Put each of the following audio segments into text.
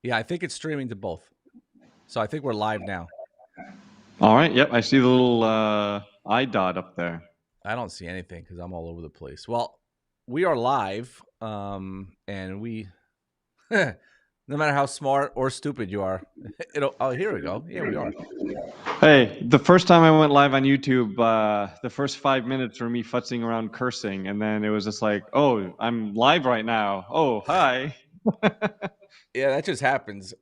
Yeah, I think it's streaming to both. So I think we're live now. All right. Yep. I see the little eye dot up there. I don't see anything because I'm all over the place. Well, we are live, and we, no matter how smart or stupid you are, it'll. Oh, here we go. Yeah, we are. Hey, the first time I went live on YouTube, the first 5 minutes were me futzing around cursing, and then it was just like, oh, I'm live right now. Oh, hi. Yeah, that just happens.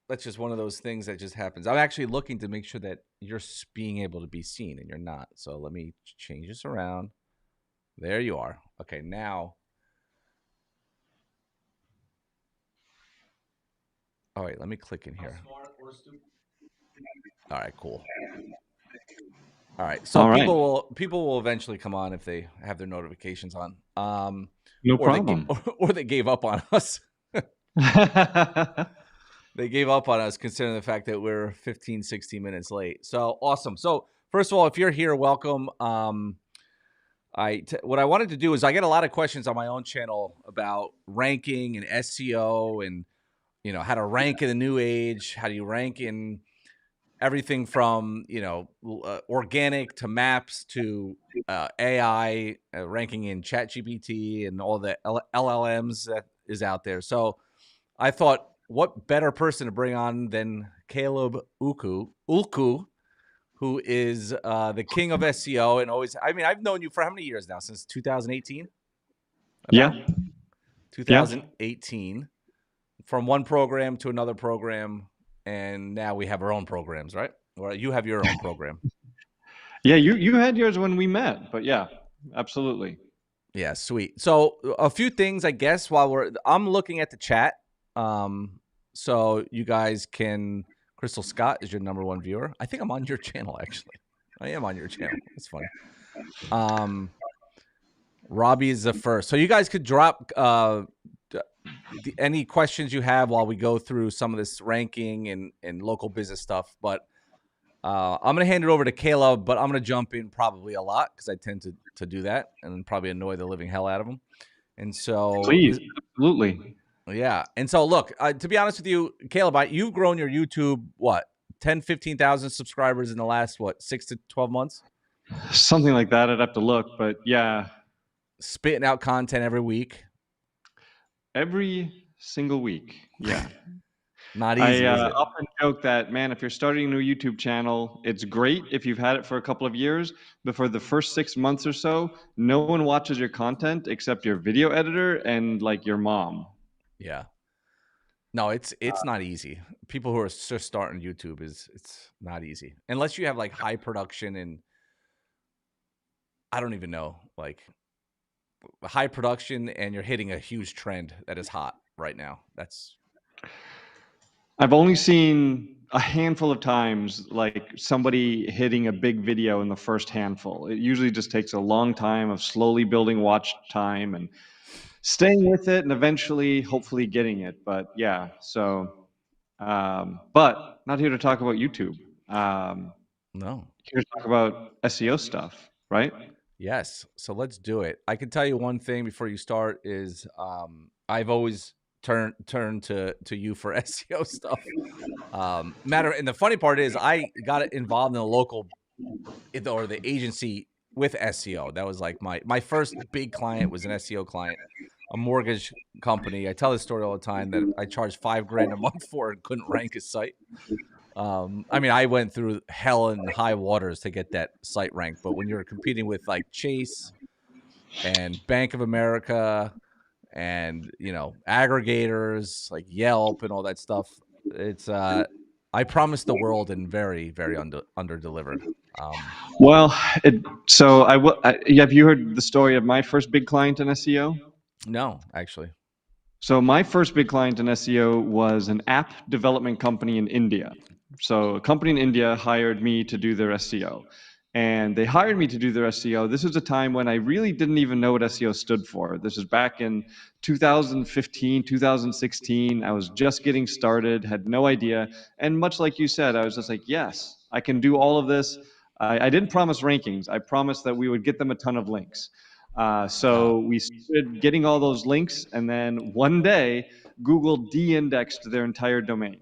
That's just one of those things that just happens. I'm actually looking to make sure that you're being able to be seen, and you're not. So let me change this around. There you are. Okay, now. All right, let me click in here. All right, cool. All right. So All right. people will eventually come on if they have their notifications on. No Or problem. or they gave up on us. They gave up on us considering the fact that we're 15, 16 minutes late. So awesome. So first of all, if you're here, welcome. What I wanted to do is I get a lot of questions on my own channel about ranking and SEO and how to rank in the new age. How do you rank in everything from organic to maps to AI, ranking in ChatGPT and all the LLMs that is out there. So I thought, what better person to bring on than Caleb Ulku, who is the king of SEO and always. I mean, I've known you for how many years now? Since 2018, about Yeah. Yeah. 2018, from one program to another program, and now we have our own programs, right? Or you have your own program. Yeah. You had yours when we met, but yeah, absolutely. Yeah, sweet. So a few things, I guess, while I'm looking at the chat. So you guys can. Crystal Scott is your number one viewer. I think I'm on your channel, actually. I am on your channel. That's funny. Um, Robbie is the first. So you guys could drop any questions you have while we go through some of this ranking and local business stuff. But I'm going to hand it over to Caleb, but I'm going to jump in probably a lot because I tend to do that and probably annoy the living hell out of him. And so, Please. Absolutely. yeah. And so, look, to be honest with you, Caleb, you've grown your YouTube, what, 10, 15,000 subscribers in the last, what, 6 to 12 months? Something like that. I'd have to look, but yeah, Spitting out content every week. every single week. Yeah. Not I easy, is it? often joke that, man, if you're starting a new YouTube channel, it's great if you've had it for a couple of years, but for the first 6 months or so, no one watches your content except your video editor and like your mom. Yeah. No, it's not easy. People who are just starting YouTube it's not easy unless you have like high production and I don't even know, like high production and you're hitting a huge trend that is hot right now. That's I've only seen a handful of times like somebody hitting a big video in the first handful. It usually just takes a long time of slowly building watch time and staying with it and eventually hopefully getting it. But yeah, so but not here to talk about YouTube. no. Here to talk about SEO stuff, right? Yes. So let's do it. I can tell you one thing before you start is I've always turned to you for SEO stuff. And the funny part is I got involved in a local or the agency with SEO. That was like my first big client was an SEO client, a mortgage company. I tell this story all the time that I charged $5,000 a month for and couldn't rank his site. I mean, I went through hell and high waters to get that site ranked. But when you're competing with like Chase and Bank of America and aggregators like Yelp and all that stuff, it's I promised the world and very very under delivered. Well, have you heard the story of my first big client in SEO? No, actually. So my first big client in SEO was an app development company in India. So a company in India hired me to do their SEO. And they hired me to do their SEO. This was a time when I really didn't even know what SEO stood for. This is back in 2015, 2016. I was just getting started, had no idea. And much like you said, I was just like, yes, I can do all of this. I didn't promise rankings. I promised that we would get them a ton of links. Oh, So we started getting all those links, and then one day Google de-indexed their entire domain,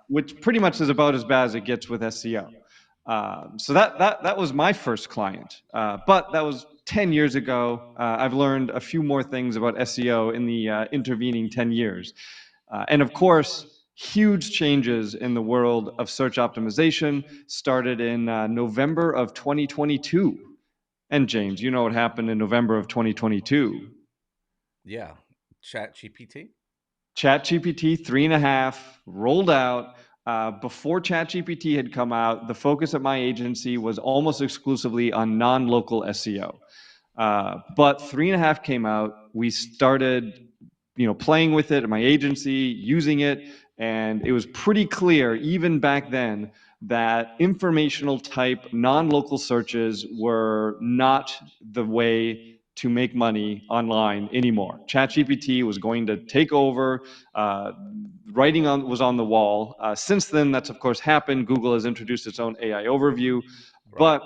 which pretty much is about as bad as it gets with SEO. So that was my first client, but that was 10 years ago. I've learned a few more things about SEO in the intervening 10 years. And of course, huge changes in the world of search optimization started in November of 2022. And James, you know what happened in November of 2022? Yeah. Chat GPT. ChatGPT 3.5 rolled out. Before ChatGPT had come out, the focus at my agency was almost exclusively on non-local SEO. But 3.5 came out. We started, playing with it at my agency, using it, and it was pretty clear even back then that informational type non-local searches were not the way to make money online anymore. ChatGPT was going to take over. Writing was on the wall. Since then, that's of course happened. Google has introduced its own AI overview, Right. but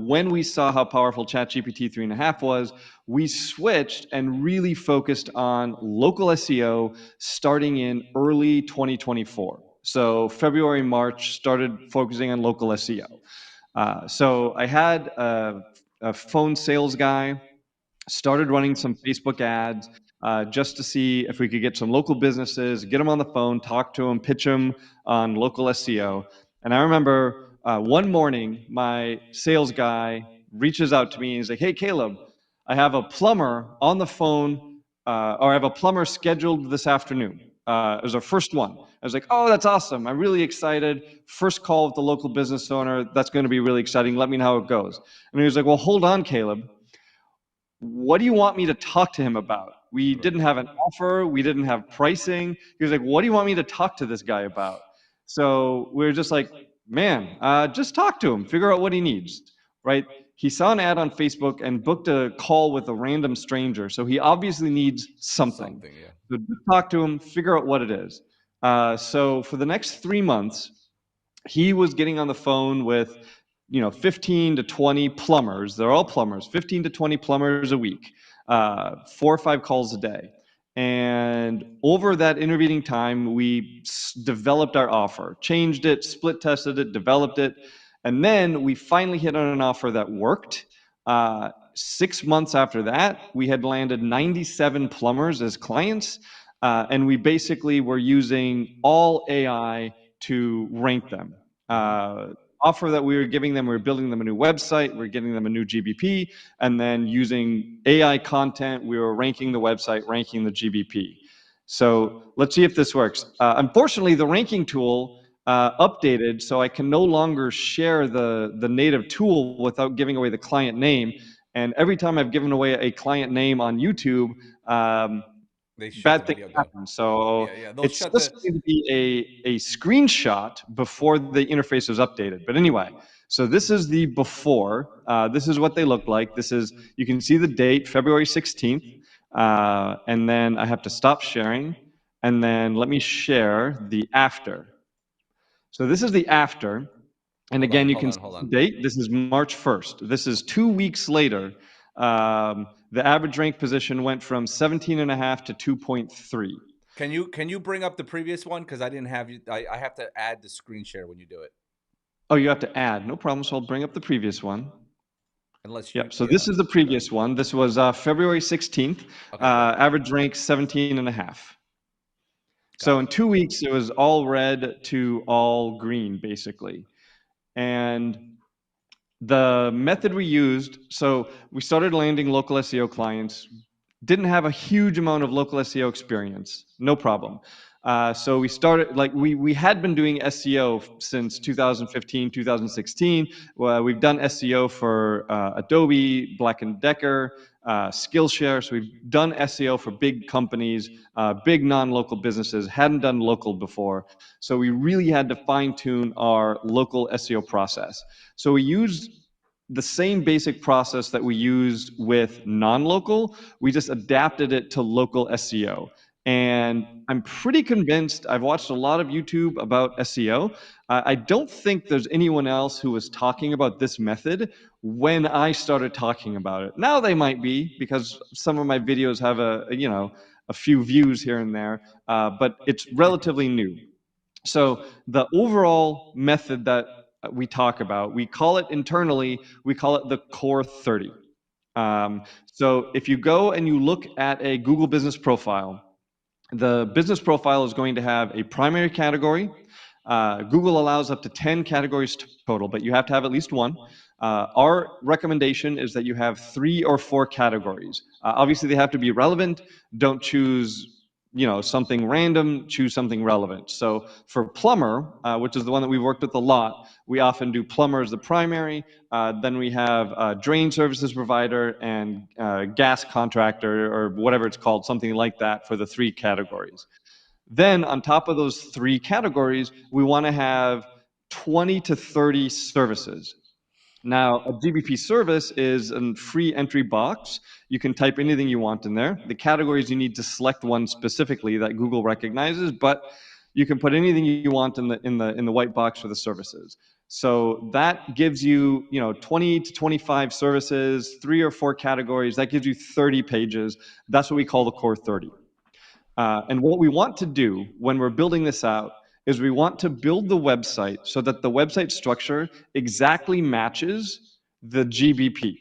when we saw how powerful ChatGPT 3.5 was, we switched and really focused on local SEO starting in early 2024. So February, March, started focusing on local SEO. So I had a phone sales guy, started running some Facebook ads just to see if we could get some local businesses, get them on the phone, talk to them, pitch them on local SEO. And I remember one morning, my sales guy reaches out to me and he's like, "Hey, Caleb, I have a plumber on the phone, or I have a plumber scheduled this afternoon." It was our first one. I was like, "Oh, that's awesome. I'm really excited. First call with the local business owner. That's going to be really exciting. Let me know how it goes." And he was like, "Well, hold on, Caleb. What do you want me to talk to him about? We Right. didn't have an offer. We didn't have pricing." He was like, "What do you want me to talk to this guy about?" So we were just like, "Man, just talk to him, figure out what he needs," right? He saw an ad on Facebook and booked a call with a random stranger. So he obviously needs something. Something. Yeah. So just talk to him, figure out what it is. So for the next 3 months, he was getting on the phone with 15 to 20 plumbers. They're all plumbers. 15 to 20 plumbers a week, 4 or 5 calls a day. And over that intervening time, we developed our offer, changed it, split tested it, developed it, and then we finally hit on an offer that worked. 6 months after that, we had landed 97 plumbers as clients, and we basically were using all AI to rank them. Mm-hmm. Offer that we were giving them, we were building them a new website, we were getting them a new GBP, and then using AI content, we were ranking the website, ranking the GBP. So let's see if this works. Unfortunately, the ranking tool updated, so I can no longer share the native tool without giving away the client name. And every time I've given away a client name on YouTube, They shut the bad things video down. happen. So Yeah. Yeah. They'll it's shut just the. going to be a screenshot before the interface is updated. But anyway, so this is the before. This is what they look like. You can see the date, February 16th. And then I have to stop sharing. And then let me share the after. So this is the after. And Hold on. again, you Hold can on. see Hold the on. date. This is March 1st. This is 2 weeks later. The average rank position went from 17.5 to 2.3. Can you bring up the previous one because I didn't have you. I have to add the screen share when you do it. Oh, you have to add. No problem. So I'll bring up the previous one. Unless you. Yep. So Yeah. this is the previous one. This was February 16th. Okay. Good. Average rank 17.5. So Got in it. 2 weeks, it was all red to all green, basically. And the method we used, so we started landing local SEO clients, didn't have a huge amount of local SEO experience, no problem. So we started, like, we had been doing SEO since 2015, 2016. We've done SEO for Adobe, Black & Decker, Skillshare. So we've done SEO for big companies, big non-local businesses, hadn't done local before. So we really had to fine tune our local SEO process. So we used the same basic process that we use with non-local. We just adapted it to local SEO. And I'm pretty convinced, I've watched a lot of YouTube about SEO. I don't think there's anyone else who was talking about this method when I started talking about it. Now they might be, because some of my videos have a few views here and there, but it's relatively new. So the overall method that we talk about, we call it internally, we call it the core 30. So if you go and you look at a Google business profile, the business profile is going to have a primary category. Google allows up to 10 categories total, but you have to have at least one. Our recommendation is that you have 3 or 4 categories. Obviously, they have to be relevant. Don't choose something random, choose something relevant. So for plumber, which is the one that we've worked with a lot, we often do plumber as the primary. Then we have drain services provider and gas contractor, or whatever it's called, something like that, for the 3 categories. Then on top of those 3 categories, we want to have 20 to 30 services. Now, a GBP service is a free entry box. You can type anything you want in there. The categories, you need to select one specifically that Google recognizes, but you can put anything you want in the white box for the services. So that gives you 20 to 25 services, 3 or 4 categories. That gives you 30 pages. That's what we call the core 30. And what we want to do when we're building this out is we want to build the website so that the website structure exactly matches the GBP,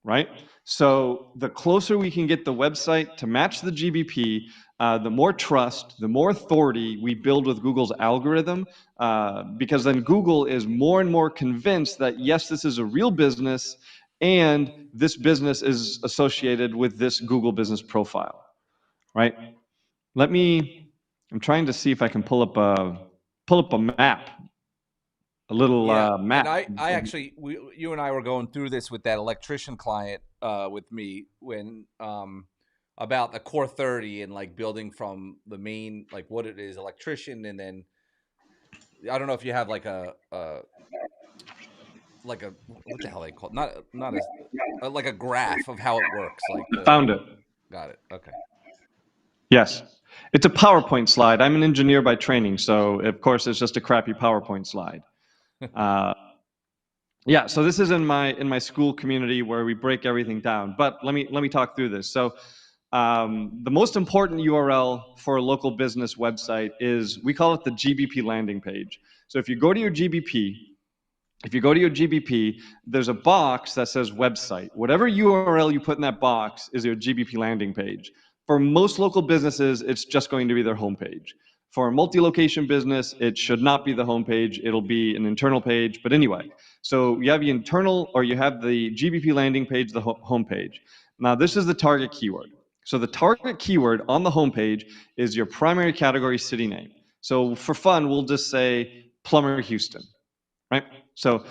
right? So the closer we can get the website to match the GBP, the more trust, the more authority we build with Google's algorithm, because then Google is more and more convinced that, yes, this is a real business, and this business is associated with this Google business profile, right? I'm trying to see if I can pull up a map, a little Yeah, and map. I actually, you and I were going through this with that electrician client with me when about the core 30 and like building from the main, like what it is, electrician, and then I don't know if you have like a what the hell they call it? Not as like a graph of how it works, like the Found it. got it. Okay. Yes. It's a PowerPoint slide. I'm an engineer by training, so of course it's just a crappy PowerPoint slide. Uh, yeah, so this is in my school community where we break everything down. But let me talk through this. So the most important URL for a local business website is, we call it the GBP landing page. So if you go to your GBP, there's a box that says website. Whatever URL you put in that box is your GBP landing page. For most local businesses, it's just going to be their homepage. For a multi-location business, it should not be the homepage. It'll be an internal page. But anyway, so you have the internal, or you have the GBP landing page, the homepage. Now, this is the target keyword. So the target keyword on the homepage is your primary category city name. So for fun, we'll just say Plumber Houston, right? So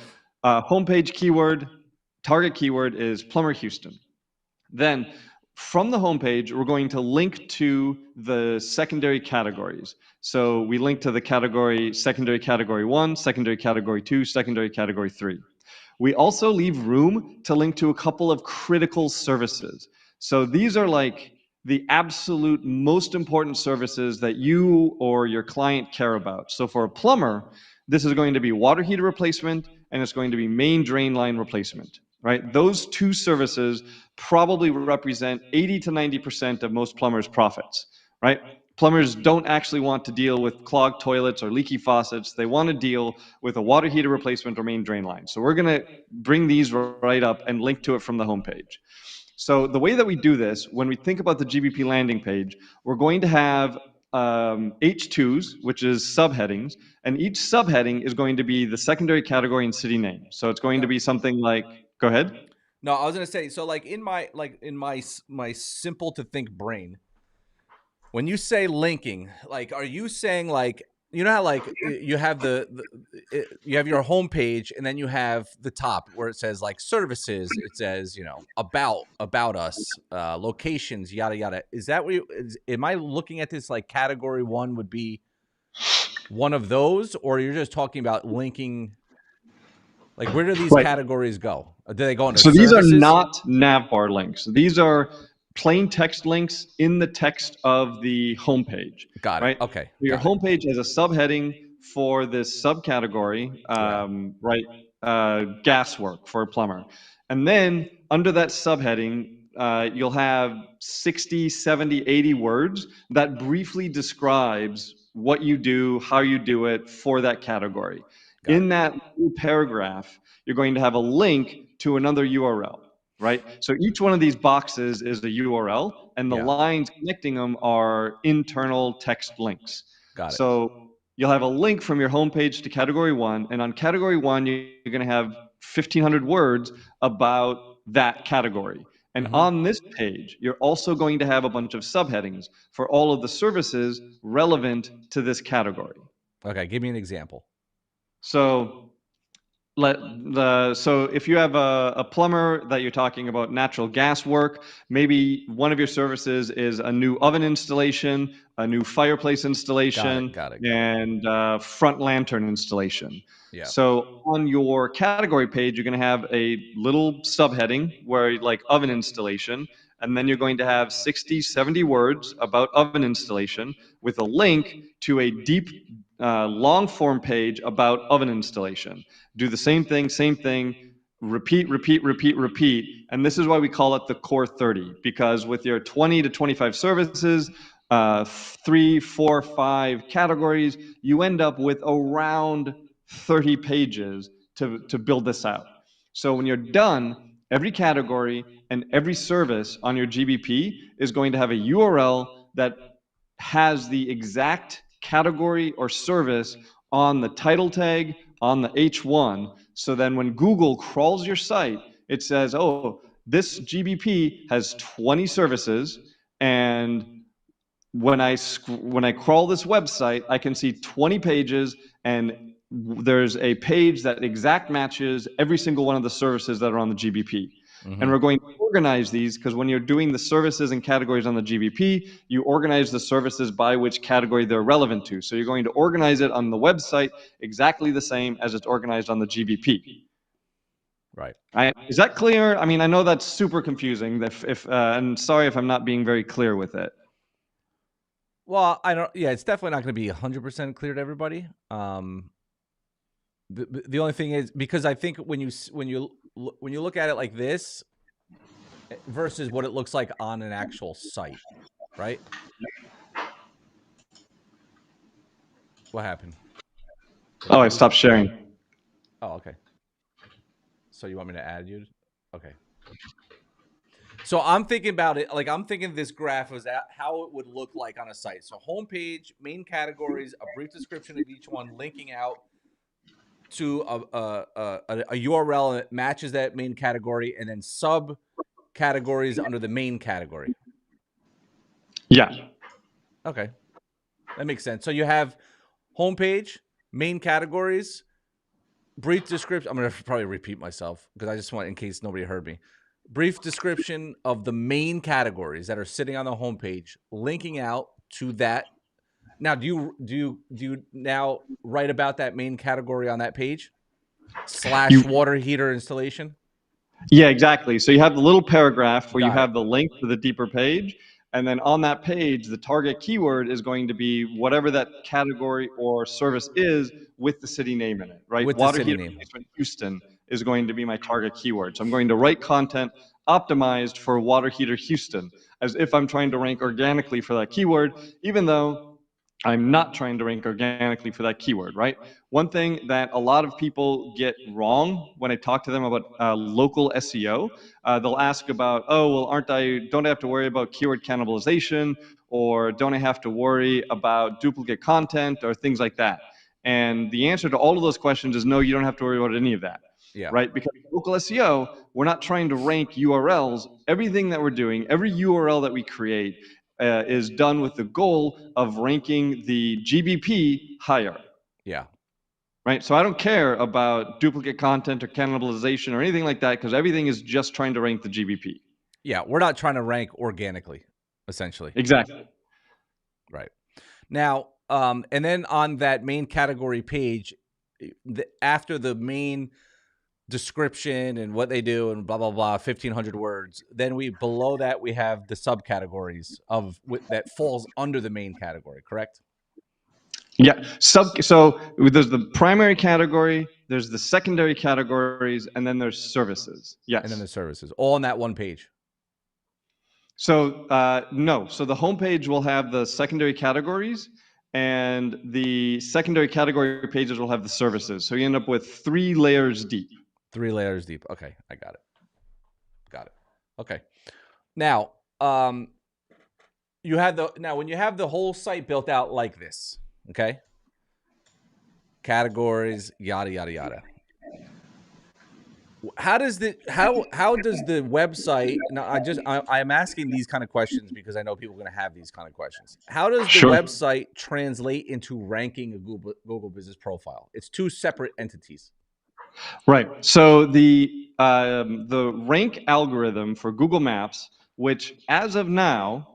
homepage keyword, target keyword is Plumber Houston. Then from the homepage, we're going to link to the secondary categories. So we link to the category, secondary category 1, secondary category 2, secondary category 3. We also leave room to link to a couple of critical services. So these are like the absolute most important services that you or your client care about. So for a plumber, this is going to be water heater replacement, and it's going to be main drain line replacement, right? Those 2 services probably represent 80 to 90% of most plumbers' profits, right? Plumbers don't actually want to deal with clogged toilets or leaky faucets. They want to deal with a water heater replacement or main drain line. So we're going to bring these right up and link to it from the homepage. So the way that we do this, when we think about the GBP landing page, we're going to have H2s, which is subheadings, and each subheading is going to be the secondary category and city name. So it's going to No, be something like, go ahead. no, I was gonna say, so like in my simple to think brain, when you say linking, like, are you saying like, you know how like you have you have your homepage and then you have the top where it says like services, it says about us, locations, yada yada. Is that what am I looking at this like category 1 would be one of those, or you're just talking about linking? Like, where do these Right. categories go? Do they go under So these are services? not navbar links. These are plain text links in the text of the homepage, Got it. right? So Okay, your got it. homepage has a subheading for this subcategory, Yeah. right? Gas work for a plumber. And then under that subheading, you'll have 60, 70, 80 words that briefly describes what you do, how you do it for that category. Got In it. that little paragraph, you're going to have a link to another URL, right? So each one of these boxes is a URL, and the Yeah. lines connecting them are internal text links. Got it. So you'll have a link from your homepage to category one, and on category one, you're going to have 1,500 words about that category. And Mm-hmm. on this page, you're also going to have a bunch of subheadings for all of the services relevant to this category. Okay. Give me an example. So so if you have a plumber that you're talking about natural gas work, maybe one of your services is a new oven installation, a new fireplace Got it. installation, Got it. Got it. and front lantern installation. Yeah. So on your category page, you're going to have a little subheading where like oven installation, and then you're going to have 60, 70 words about oven installation with a link to a deep long form page about oven installation. Do the same thing, repeat, repeat, repeat, repeat. And this is why we call it the core 30, because with your 20 to 25 services, 3, 4, 5 categories, you end up with around 30 pages to build this out. So when you're done, every category and every service on your GBP is going to have a URL that has the exact category or service on the title tag, on the H1. So then when Google crawls your site, it says, oh, this GBP has 20 services, and when I crawl this website, I can see 20 pages, and there's a page that exact matches every single one of the services that are on the GBP. And Mm-hmm. we're going to organize these because when you're doing the services and categories on the GBP, you organize the services by which category they're relevant to. So you're going to organize it on the website exactly the same as it's organized on the GBP. Right. Is that clear? I mean, I know that's super confusing. And sorry if I'm not being very clear with it. Well, I don't. Yeah, it's definitely not going to be 100% clear to everybody. The only thing is because I think when you look at it like this versus what it looks like on an actual site, right? What happened? Did I Oh, I lose you? stopped sharing. Oh, okay. So you want me to add you? Okay. So I'm thinking about it like I'm thinking this graph was how it would look like on a site. So homepage, main categories, a brief description of each one, linking out to a URL that matches that main category, and then sub categories under the main category. Yeah. Okay, that makes sense. So you have homepage, main categories, brief description. I'm gonna probably repeat myself because I just want in case nobody heard me. Brief description of the main categories that are sitting on the homepage, linking out to that. Now, do you now write about that main category on that page You / water heater installation? Yeah, exactly. So you have the little paragraph where you Got it. have the link to the deeper page. And then on that page, the target keyword is going to be whatever that category or service is with the city name in it, right? With the Water city heater name. replacement Houston is going to be my target keyword. So I'm going to write content optimized for water heater Houston as if I'm trying to rank organically for that keyword, even though I'm not trying to rank organically for that keyword, right? One thing that a lot of people get wrong when I talk to them about local SEO, they'll ask about, oh, well, don't I have to worry about keyword cannibalization, or don't I have to worry about duplicate content or things like that? And the answer to all of those questions is no, you don't have to worry about any of that, Yeah. right? Because local SEO, we're not trying to rank URLs. Everything that we're doing, every URL that we create, is done with the goal of ranking the GBP higher, Yeah. right? So I don't care about duplicate content or cannibalization or anything like that because everything is just trying to rank the GBP. Yeah. We're not trying to rank organically, essentially. Exactly. Right. Now, and then on that main category page, after the main description and what they do and blah blah blah 1,500 words, then we below that we have the subcategories of that falls under the main category, correct? Yeah. So there's the primary category, there's the secondary categories, and then there's services. And then Yes. the services all on that one page. So no. So the homepage will have the secondary categories, and the secondary category pages will have the services. So you end up with 3 layers deep. 3 layers deep. Okay, I got it. Got it. Okay. Now, um, you have the now when you have the whole site built out like this, okay? Categories, yada yada yada. How does the website now I'm asking these kind of questions because I know people are going to have these kind of questions. How does the Sure. website translate into ranking a Google business profile? It's two separate entities. Right. So the rank algorithm for Google Maps, which as of now,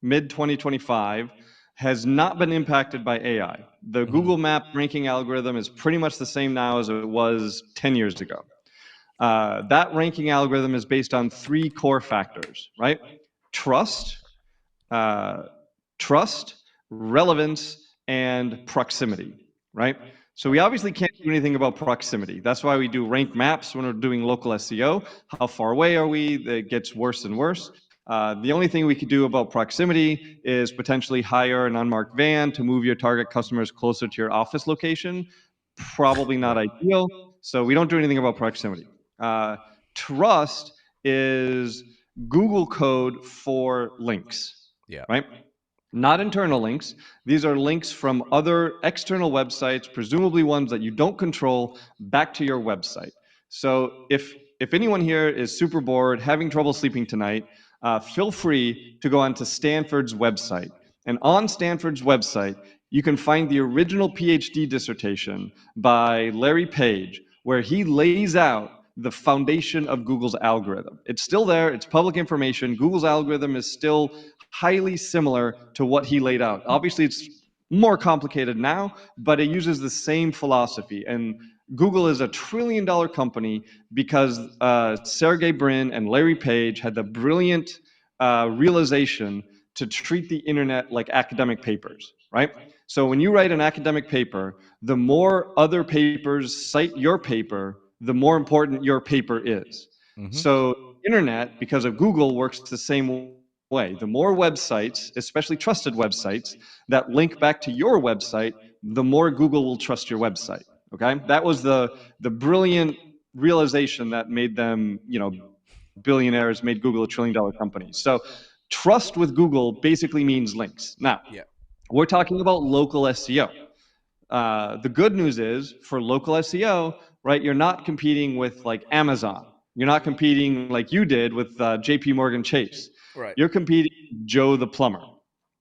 mid 2025, has not been impacted by AI. The Mhm. Google Map ranking algorithm is pretty much the same now as it was 10 years ago. That ranking algorithm is based on 3 core factors, right? Trust, uh, trust, relevance, and proximity, right? So we Right. obviously can't do anything about proximity. That's why we do rank maps when we're doing local SEO. How far away are we? It gets worse and worse. The only thing we could do about proximity is potentially hire an unmarked van to move your target customers closer to your office location. Probably not Right. ideal. So we don't do anything about proximity. Uh, Trust is Google code for links, Yeah. right? Not internal links. These are links from other external websites, presumably ones that you don't control, back to your website. So if anyone here is super bored, having trouble sleeping tonight, feel free to go onto Stanford's website. And on Stanford's website, you can find the original PhD dissertation by Larry Page, where he lays out the foundation of Google's algorithm. It's still there, it's public information. Google's algorithm is still highly similar to what he laid out. Obviously, it's more complicated now, but it uses the same philosophy. And Google is a $1 trillion company because Sergey Brin and Larry Page had the brilliant realization to treat the internet like academic papers, right? So when you write an academic paper, the more other papers cite your paper, the more important your paper is. Mhm. So internet, because of Google, works the same way. The more websites, especially trusted websites, that link back to your website, the more Google will trust your website. Okay, that was the brilliant realization that made them, billionaires, made Google $1 trillion company. So trust with Google basically means links. Now, Yeah. we're talking about local SEO. The good news is for local SEO, right? You're not competing with like Amazon. You're not competing like you did with J.P. Morgan Chase. Right. You're competing with Joe the plumber.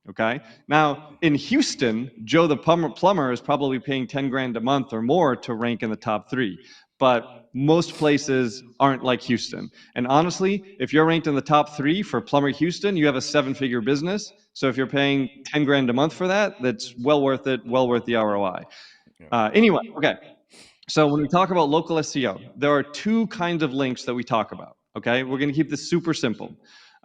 Okay. Now in Houston, Joe the plumber is probably paying 10 grand a month or more to rank in the top 3. But most places aren't like Houston. And honestly, if you're ranked in the top 3 for plumber Houston, you have a 7-figure business. So if you're paying 10 grand a month for that, that's well worth it, well worth the ROI. Yeah. Anyway, okay. So when we talk about local SEO, there are 2 kinds of links that we talk about. Okay, we're going to keep this super simple.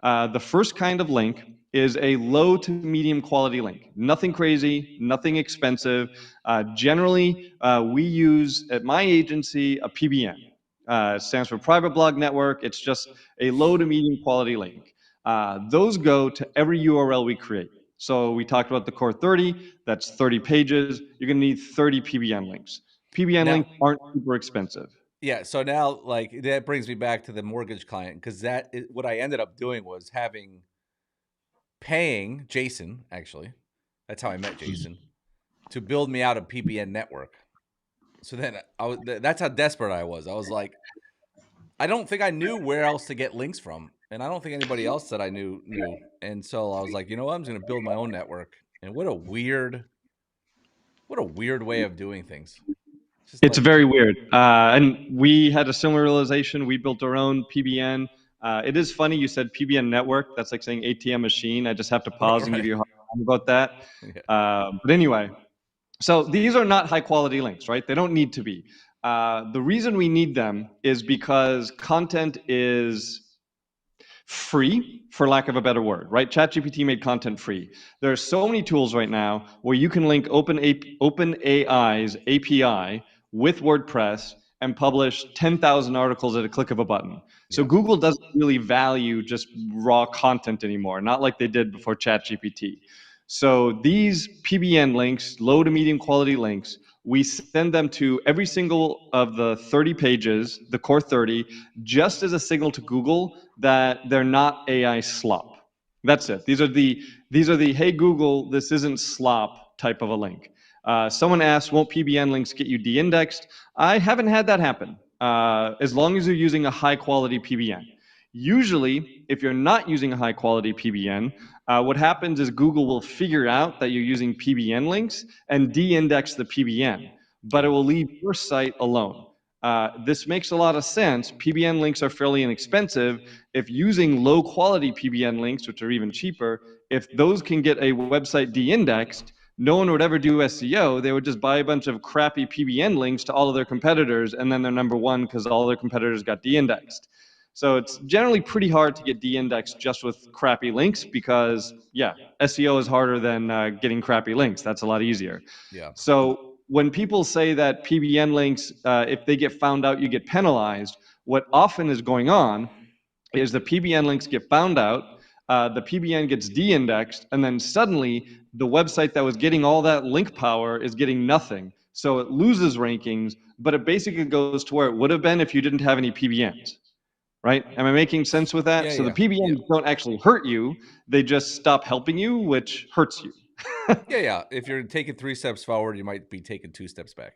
The first kind of link is a low to medium quality link. Nothing crazy, nothing expensive. Generally, we use at my agency a PBN. It stands for Private Blog Network. It's just a low to medium quality link. Those go to every URL we create. So we talked about the core 30. That's 30 pages. You're going to need 30 PBN links. PBN Now, links aren't super expensive. yeah. So now, like, that brings me back to the mortgage client because what I ended up doing was paying Jason. Actually, that's how I met Jason to build me out a PBN network. So then that's how desperate I was. I was like, I don't think I knew where else to get links from, and I don't think anybody else that I knew. And so I was like, you know what? I'm just gonna build my own network. And what a weird way of doing things. Just It's like, very weird. And we had a similar realization. We built our own PBN. It is funny you said PBN network. That's like saying ATM machine. I just have to pause and give right? you a hard time about that. Yeah. But anyway, so these are not high quality links, right? They don't need to be. The reason we need them is because content is free, for lack of a better word, right? ChatGPT made content free. There are so many tools right now where you can link OpenAI's API with WordPress and publish 10,000 articles at a click of a button. So Yeah. Google doesn't really value just raw content anymore, not like they did before ChatGPT. So these PBN links, low to medium quality links, we send them to every single of the 30 pages, the core 30, just as a signal to Google that they're not AI slop. That's it. These are the hey Google, this isn't slop type of a link. Someone asked, won't PBN links get you de-indexed? I haven't had that happen. As long as you're using a high quality PBN. Usually, if you're not using a high quality PBN, what happens is Google will figure out that you're using PBN links and de-index the PBN, but it Yeah. will leave your site alone. This makes a lot of sense. PBN links are fairly inexpensive. If using low quality PBN links, which are even cheaper, if those can get a website de-indexed, no one would ever do SEO. They would just buy a bunch of crappy PBN links to all of their competitors, and then they're number one because all their competitors got de-indexed. So it's generally pretty hard to get de-indexed just with crappy links because, yeah, SEO is harder than getting crappy links. That's a lot easier. Yeah. So when people say that PBN links, if they get found out, you get penalized, what often is going on is the PBN links get found out, the PBN gets de-indexed, and then suddenly the website that was getting all that link power is getting nothing. So it loses rankings, but it basically goes to where it would have been if you didn't have any PBNs. Right? Am I making sense with that? Yeah. So the Yeah. Yeah. PBNs don't actually hurt you; they just stop helping you, which hurts you. Yeah. Yeah. If you're taking 3 steps forward, you might be taking 2 steps back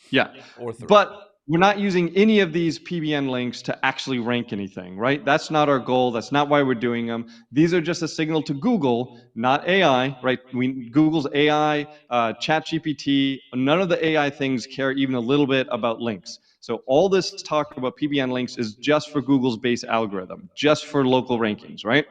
Yeah. or three. But we're not using any of these PBN links to actually rank anything, right? That's not our goal. That's not why we're doing them. These are just a signal to Google, not AI, right? Google's AI, ChatGPT, none of the AI things care even a little bit about links. So all this talk about PBN links is just for Google's base algorithm, just for local rankings, right?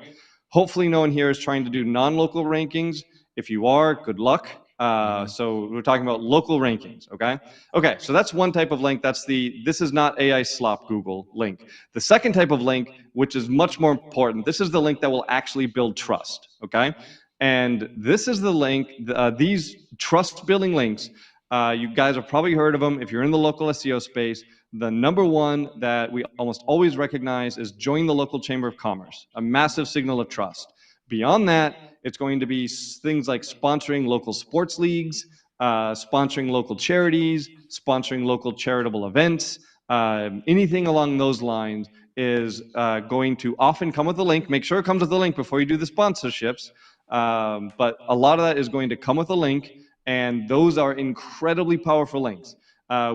Hopefully no one here is trying to do non-local rankings. If you are, good luck. Hmm. So we're talking about local rankings, okay? Okay, so that's one type of link. That's the this is not AI slop Google link. The second type of link, which is much more important, this is the link that will actually build trust, okay? And this is the link, these trust building links, you guys have probably heard of them if you're in the local SEO space. The number one that we almost always recognize is join the local chamber of commerce, a massive signal of trust. Beyond that, it's going to be things like sponsoring local sports leagues, sponsoring local charities, sponsoring local charitable events. Anything along those lines is going to often come with a link. Make sure it comes with a link before you do the sponsorships. But a lot of that is going to come with a link, and those are incredibly powerful links.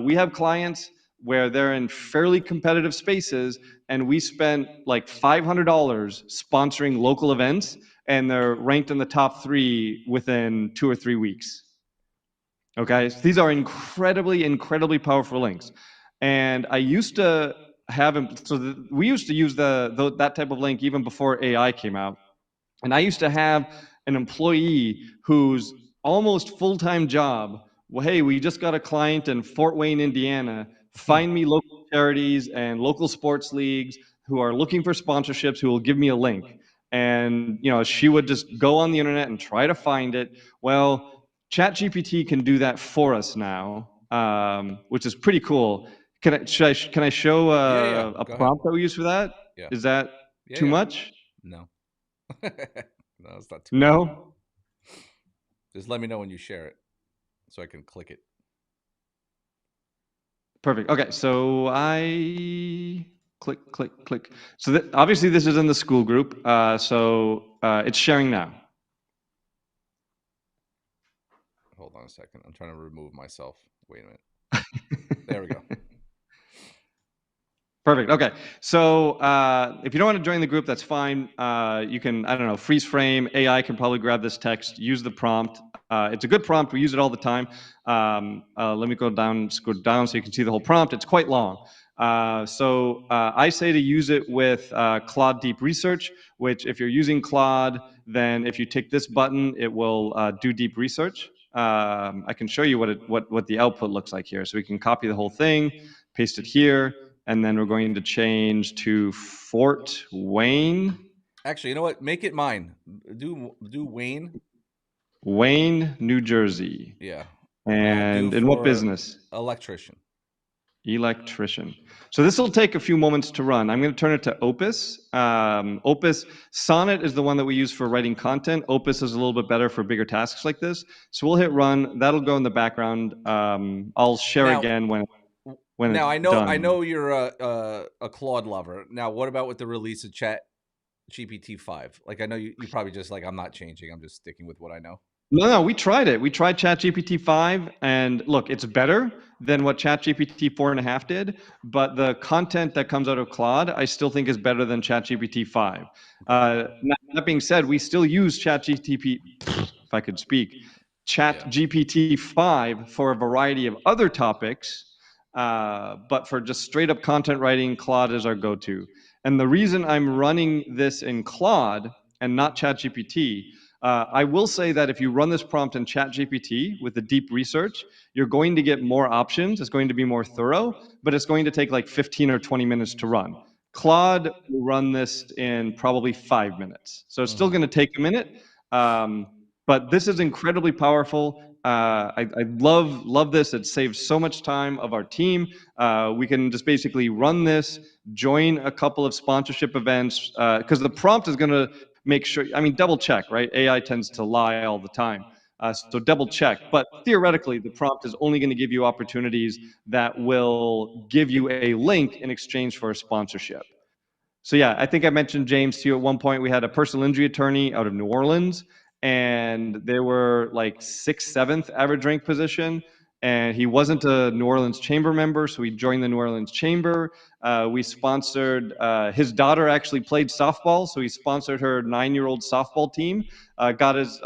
We have clients where they're in fairly competitive spaces, and we spent like $500 sponsoring local events, and they're ranked in the top 3 within 2 or 3 weeks. Okay, so these are incredibly, incredibly powerful links. And I used to have them, we used to use that type of link even before AI came out. And I used to have an employee whose almost full-time job, well, hey, we just got a client in Fort Wayne, Indiana. Find me local charities and local sports leagues who are looking for sponsorships who will give me a link. And she would just go on the internet and try to find it. Well, ChatGPT can do that for us now, which is pretty cool. Can I show Yeah. Yeah. a Go ahead. prompt that we use for that? Yeah. Is that Yeah. too Yeah. much? No. No, it's not too much. No? Just let me know when you share it so I can click it. Perfect. Okay, so I click, click, click. So obviously this is in the school group, so it's sharing now. Hold on a second. I'm trying to remove myself. Wait a minute. There we go. Perfect. Okay. So if you don't want to join the group, that's fine. You can, I don't know, freeze frame. AI can probably grab this text, use the prompt. It's a good prompt. We use it all the time. Let me go down, scroll down so you can see the whole prompt. It's quite long. So I say to use it with Claude Deep Research, which if you're using Claude, then if you tick this button, it will do deep research. I can show you what the output looks like here. So we can copy the whole thing, paste it here, and then we're going to change to Fort Wayne. Actually, you know what? Make it mine. Do Wayne. Wayne, New Jersey. Yeah. Now do And in what for business? electrician. Electrician. So this will take a few moments to run. I'm going to turn it to Opus. Opus Sonnet is the one that we use for writing content. Opus is a little bit better for bigger tasks like this. So we'll hit run. That'll go in the background. I'll share Now, again when it's I done. know you're a Claude lover. Now, what about with the release of Chat GPT-5? Like, I know you probably just like, I'm not changing. I'm just sticking with what I know. No, we tried it. We tried ChatGPT 5, and look, it's better than what ChatGPT 4.5 did, but the content that comes out of Claude, I still think is better than ChatGPT 5. Okay. That being said, we still use ChatGPT, if I could speak, Yeah. ChatGPT 5 for a variety of other topics, but for just straight up content writing, Claude is our go to. And the reason I'm running this in Claude and not ChatGPT, I will say that if you run this prompt in ChatGPT with the deep research, you're going to get more options. It's going to be more thorough, but it's going to take like 15 or 20 minutes to run. Claude will run this in probably 5 minutes. So it's still Hmm. going to take a minute. Um, but this is incredibly powerful. I love this. It saves so much time of our team. We can just basically run this, join a couple of sponsorship events, because the prompt is going to make sure, I mean, double check, right? AI tends to lie all the time. So double check. But theoretically, the prompt is only going to give you opportunities that will give you a link in exchange for a sponsorship. So yeah, I think I mentioned James to you at one point. We had a personal injury attorney out of New Orleans, and they were like sixth, seventh average rank position. And he wasn't a New Orleans Chamber member, so he joined the New Orleans Chamber. We sponsored his daughter actually played softball, so he sponsored her 9-year-old softball team. Got his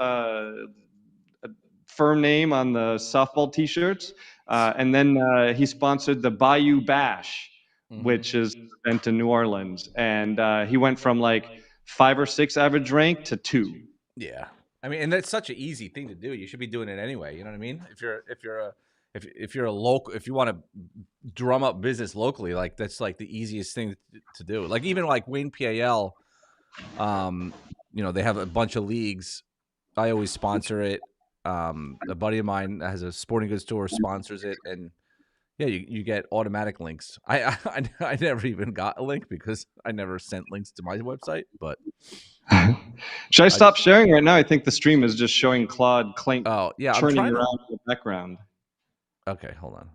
firm name on the softball T-shirts, and then he sponsored the Bayou Bash, Hmm. which is an event in New Orleans, and he went from like 5 or 6 average rank to 2. Yeah. I mean, and that's such an easy thing to do. You should be doing it anyway. You know what I mean? If you're a local, if you want to drum up business locally, like that's like the easiest thing to do. Like even like Wayne PAL, um, they have a bunch of leagues. I always sponsor it. A buddy of mine has a sporting goods store, sponsors it, and yeah, you get automatic links. I never even got a link because I never sent links to my website, but Should I I stop sharing right now? I think the stream is just showing Claude clank oh yeah, I'm churning trying to. around in the background. Okay, hold on.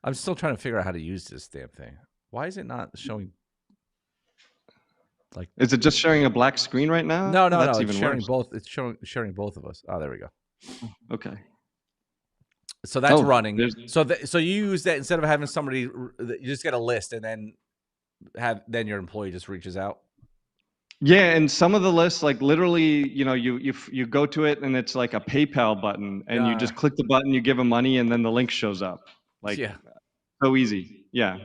I'm still trying to figure out how to use this damn thing. Why is it not showing like? Is it just sharing a black screen right now? No, no, That's no. It's even sharing worse. both. It's sharing both of us. Oh, there we go. Okay. So that's Oh, running. there's So you use that instead of having somebody. You just get a list and then your employee just reaches out. Yeah, and some of the lists, like literally, you go to it and it's like a PayPal button, and you Uh, just click the button, you give them money, and then the link shows up. Like yeah. so easy. Yeah.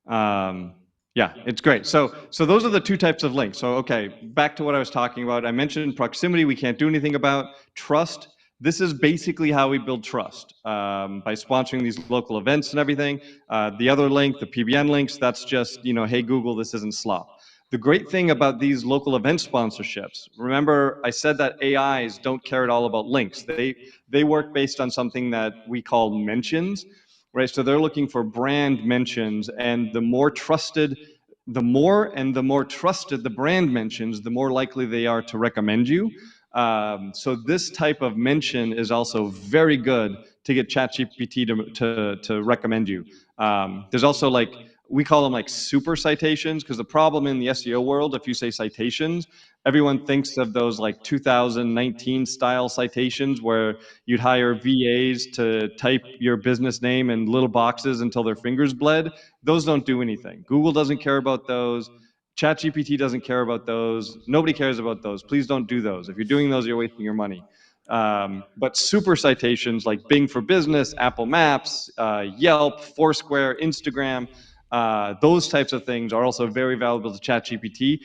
Um, yeah, it's great. So those are the two types of links. So okay, back to what I was talking about. I mentioned proximity. We can't do anything about trust. This is basically how we build trust by sponsoring these local events and everything. The other link, the PBN links, that's just hey Google, this isn't slop. The great thing about these local event sponsorships, remember I said that AIs don't care at all about links. They work based on something that we call mentions, right? So they're looking for brand mentions, and the more trusted the brand mentions, the more likely they are to recommend you. So this type of mention is also very good to get ChatGPT to recommend you. There's also like we call them like super citations, because the problem in the SEO world, if you say citations, everyone thinks of those like 2019 style citations where you'd hire VAs to type your business name in little boxes until their fingers bled. Those don't do anything. Google doesn't care about those. ChatGPT doesn't care about those. Nobody cares about those. Please don't do those. If you're doing those, you're wasting your money. But super citations like Bing for Business, Apple Maps, Yelp, Foursquare, Instagram, those types of things are also very valuable to ChatGPT,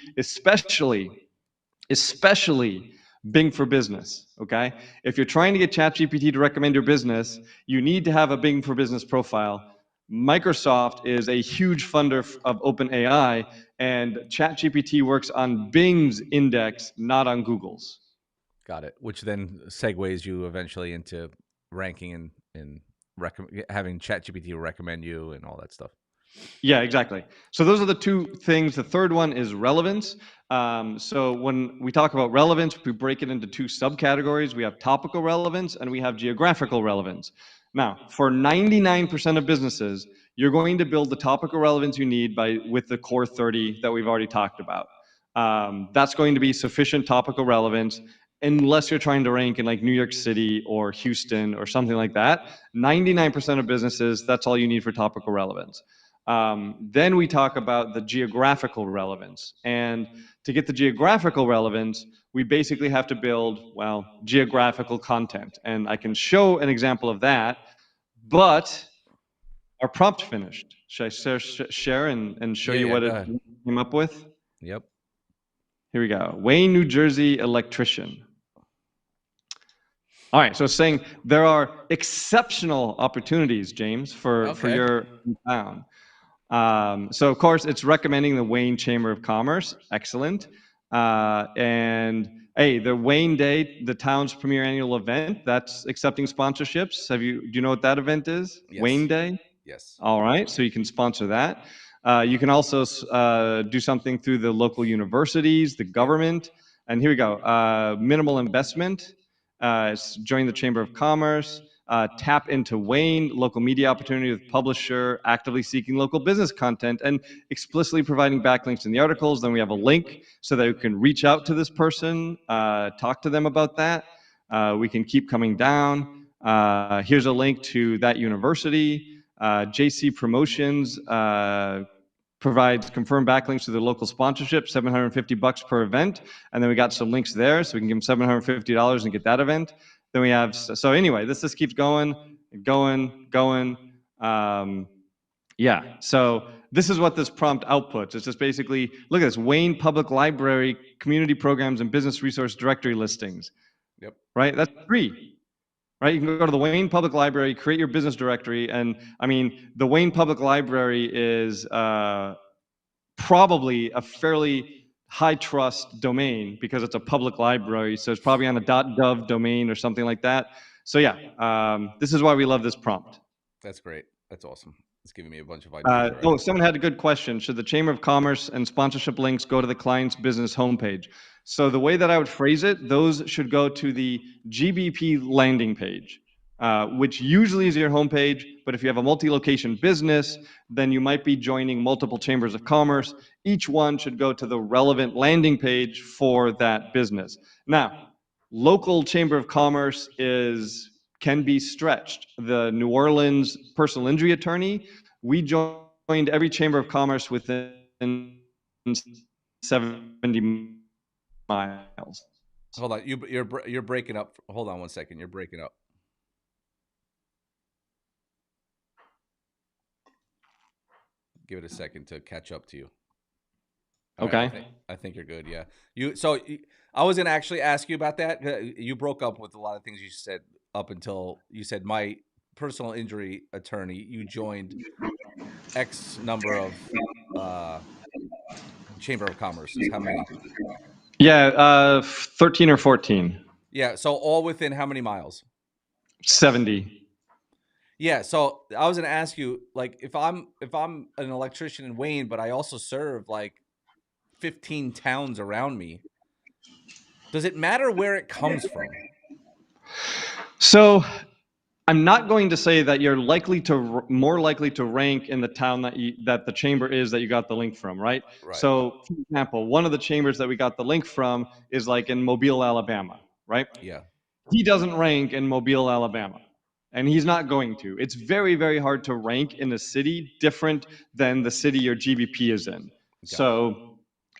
especially Bing for Business. Okay, if you're trying to get ChatGPT to recommend your business, you need to have a Bing for Business profile. Microsoft is a huge funder of OpenAI, and ChatGPT works on Bing's index, not on Google's. Got it. Which then segues you eventually into ranking and having ChatGPT recommend you and all that stuff. Yeah, exactly. So those are the two things. The third one is relevance. So when we talk about relevance, we break it into two subcategories. We have topical relevance and we have geographical relevance. Now, for 99% of businesses, you're going to build the topical relevance you need with the core 30 that we've already talked about. That's going to be sufficient topical relevance unless you're trying to rank in like New York City or Houston or something like that. 99% of businesses, that's all you need for topical relevance. Then we talk about the geographical relevance. And to get the geographical relevance, we basically have to build, well, geographical content. And I can show an example of that, but our prompt finished. Should I share and show Yeah, you yeah, what go it ahead. came up with? Yep. Here we go. Wayne, New Jersey electrician. All right, so it's saying there are exceptional opportunities, James, for Okay. your town. So of course it's recommending the Wayne Chamber of Commerce. Excellent. And hey, the Wayne Day, the town's premier annual event, that's accepting sponsorships. Do you know what that event is? Wayne Yes. Day? Yes. All right, so you can sponsor that. You can also do something through the local universities, the Yep. government. And here we go. Minimal investment. Join the Chamber of Commerce. Tap into Wayne, local media opportunity with publisher, actively seeking local business content, and explicitly providing backlinks in the articles. Then we have a link so that you can reach out to this person, talk to them about that. We can keep coming down. Here's a link to that university. JC Promotions provides confirmed backlinks to the local sponsorship, $750 per event, and then we got some links there, so we can give them $750 and get that event. Then we have so anyway, this just keeps going, going. Yeah, so this is what this prompt outputs. It's just basically look at this: Wayne Public Library community programs and business resource directory listings. Yep. Right, that's free. Right, you can go to the Wayne Public Library, create your business directory, and I mean, the Wayne Public Library is probably a fairly high trust domain because it's a public library, so it's probably on a .gov domain or something like that. So yeah, this is why we love this prompt. That's great. That's awesome. It's giving me a bunch of ideas Oh, already. someone had a good question. Should the Chamber of Commerce and sponsorship links go to the client's business homepage? So the way that I would phrase it, those should go to the GBP landing page, which usually is your homepage. But if you have a multi-location business, then you might be joining multiple chambers of commerce. Each one should go to the relevant landing page for that business. Now, local chamber of commerce can be stretched. The New Orleans personal injury attorney, we joined every chamber of commerce within 70 miles. Hold on. You're breaking up. Hold on one second. You're breaking up. Give it a second to catch up to you. All right. Okay. I think you're good. Yeah. I was gonna actually ask you about that. You broke up with a lot of things you said up until you said my personal injury attorney. You joined X number of uh chamber of commerces. How many? Yeah, 13 or 14. Yeah. So all within how many miles? 70. Yeah. So I was gonna ask you, like, if I'm an electrician in Wayne, but I also serve like 15 towns around me. Does it matter where it comes from? So I'm not going to say that you're more likely to rank in the town that the chamber is that you got the link from, right? Right. So, for example, one of the chambers that we got the link from is like in Mobile, Alabama, right? Yeah. He doesn't rank in Mobile, Alabama, and he's not going to. It's very, very hard to rank in a city different than the city your GBP is in. Got it. So,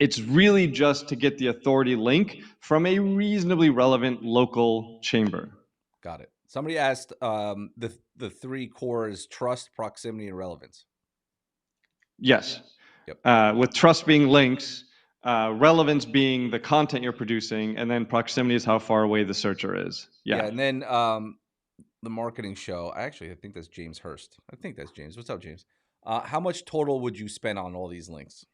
it's really just to get the authority link from a reasonably relevant local chamber. Got it. Somebody asked the three cores: trust, proximity, and relevance. Yes. Yep. With trust being links, relevance being the content you're producing, and then proximity is how far away the searcher is. Yeah, Yeah. and then the marketing show. I think that's James Hurst. I think that's James. What's up, James? How much total would you spend on all these links?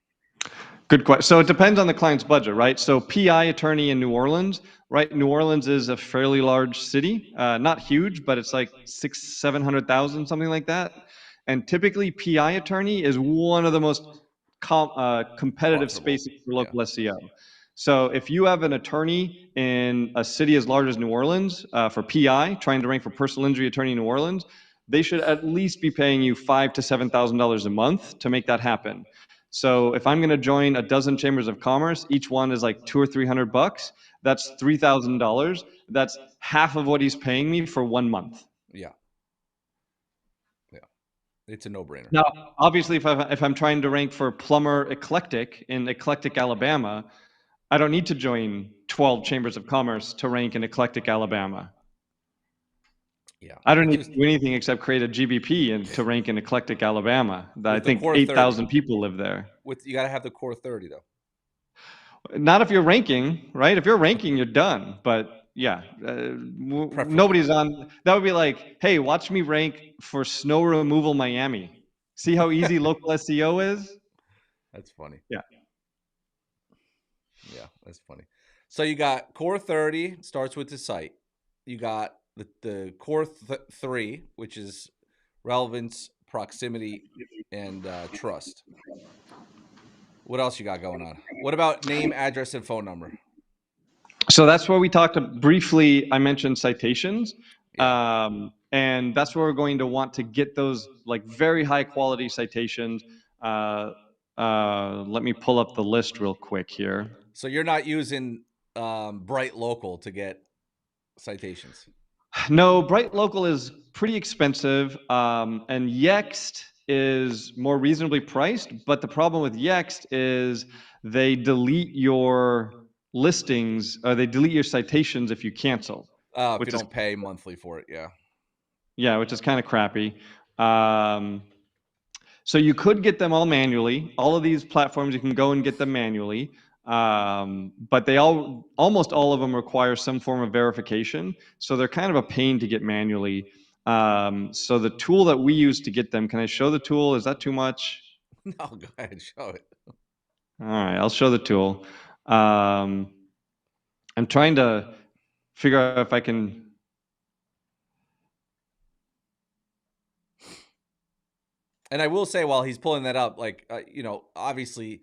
Good question. So it depends on the client's budget, right? So PI attorney in New Orleans, right? New Orleans is a fairly large city, not huge, but it's like 700,000, something like that. And typically, PI attorney is one of the most competitive Profitable. spaces for Yeah. local SEO. So if you have an attorney in a city as large as New Orleans for PI, trying to rank for personal injury attorney in New Orleans, they should at least be paying you $5,000 to $7,000 a month to make that happen. So if I'm going to join a dozen chambers of commerce, each one is like 200 or 300 bucks. That's $3,000. That's half of what he's paying me for 1 month. Yeah. Yeah. It's a no-brainer. Now, obviously, if I'm trying to rank for plumber eclectic in eclectic Alabama, I don't need to join 12 chambers of commerce to rank in eclectic Alabama. Yeah. I don't It need just to do anything except create a GBP and to rank in eclectic Alabama. I with the think core 30. 8,000 people live there. With you got to have the core 30 though. Not if you're ranking, right? If you're ranking, you're done. But yeah, Preferably. nobody's on. That would be like, hey, watch me rank for snow removal Miami. See how easy local SEO is? That's funny. Yeah. Yeah, that's funny. So you got core 30 starts with the site. You got the core 3, which is relevance, proximity, and trust. What else you got going on? What about name, address, and phone number? So that's where we talked briefly. I mentioned citations. Yeah. And that's where we're going to want to get those like very high quality citations. Let me pull up the list real quick here. So you're not using Bright Local to get citations. No, Bright Local is pretty expensive, and Yext is more reasonably priced. But the problem with Yext is they delete your listings, or they delete your citations if you cancel, If you which is don't pay monthly for it, yeah. yeah, which is kind of crappy. Um, so you could get them all manually. All of these platforms, you can go and get them manually. But they almost all of them require some form of verification. So they're kind of a pain to get manually. So the tool that we use to get them, can I show the tool? Is that too much? No, go ahead, show it. All right, I'll show the tool. I'm trying to figure out if I can. And I will say, while he's pulling that up, like obviously,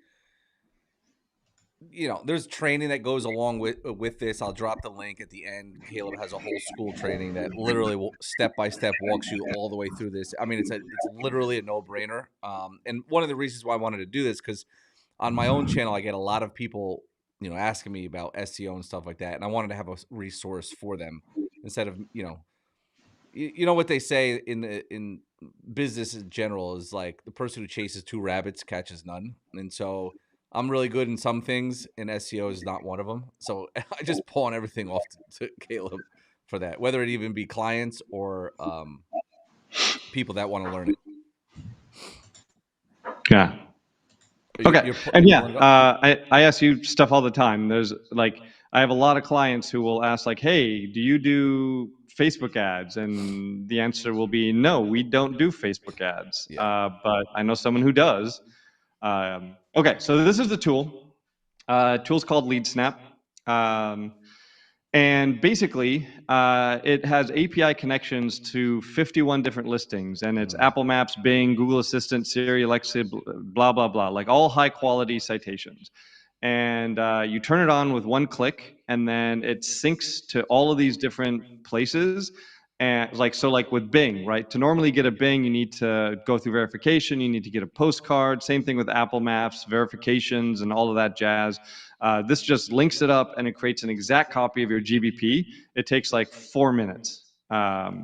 there's training that goes along with this. I'll drop the link at the end. Caleb has a whole school training that literally will step by step walks you all the way through this. I mean, it's literally a no brainer. And one of the reasons why I wanted to do this, because on my own channel, I get a lot of people, asking me about SEO and stuff like that, and I wanted to have a resource for them instead of you know what they say in business in general is like the person who chases two rabbits catches none. And so I'm really good in some things, and SEO is not one of them. So I just pawn everything off to Caleb for that, whether it even be clients or people that want to learn it. Yeah. Okay. And You yeah, pulling it up? I ask you stuff all the time. There's like, I have a lot of clients who will ask like, hey, do you do Facebook ads? And the answer will be no, we don't do Facebook ads. Yeah. But I know someone who does. Okay, so this is the tool. Tool's called LeadSnap. Um, and basically, it has API connections to 51 different listings, and it's Mm. Apple Maps, Bing, Google Assistant, Siri, Alexa, blah, blah, blah, like all high quality citations. And you turn it on with one click, and then it syncs to all of these different places. And like with Bing, right? To normally get a Bing, you need to go through verification, you need to get a postcard. Same thing with Apple Maps, verifications, and all of that jazz. This just links it up and it creates an exact copy of your GBP. It takes like 4 minutes.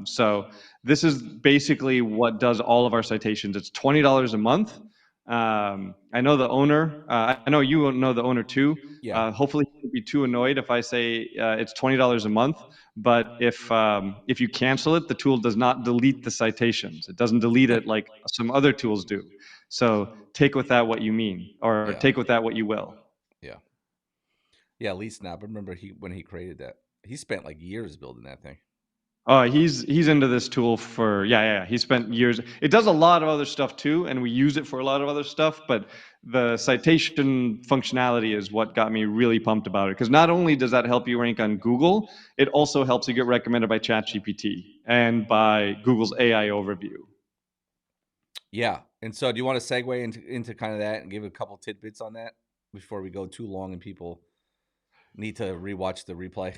So this is basically what does all of our citations. It's $20 a month. I know the owner. I know you know the owner too. Yeah. Hopefully, he won't be too annoyed if I say it's $20 a month. But if you cancel it, the tool does not delete the citations. It doesn't delete it like some other tools do. So take with that what you mean, or Yeah. take with that what you will. Yeah. Yeah. Lee Snap. I remember when he created that. He spent like years building that thing. Oh, he's into this tool for yeah. He spent years. It does a lot of other stuff too, and we use it for a lot of other stuff. But the citation functionality is what got me really pumped about it. Because not only does that help you rank on Google, it also helps you get recommended by ChatGPT and by Google's AI overview. Yeah. And so, do you want to segue into kind of that and give a couple tidbits on that before we go too long and people need to rewatch the replay?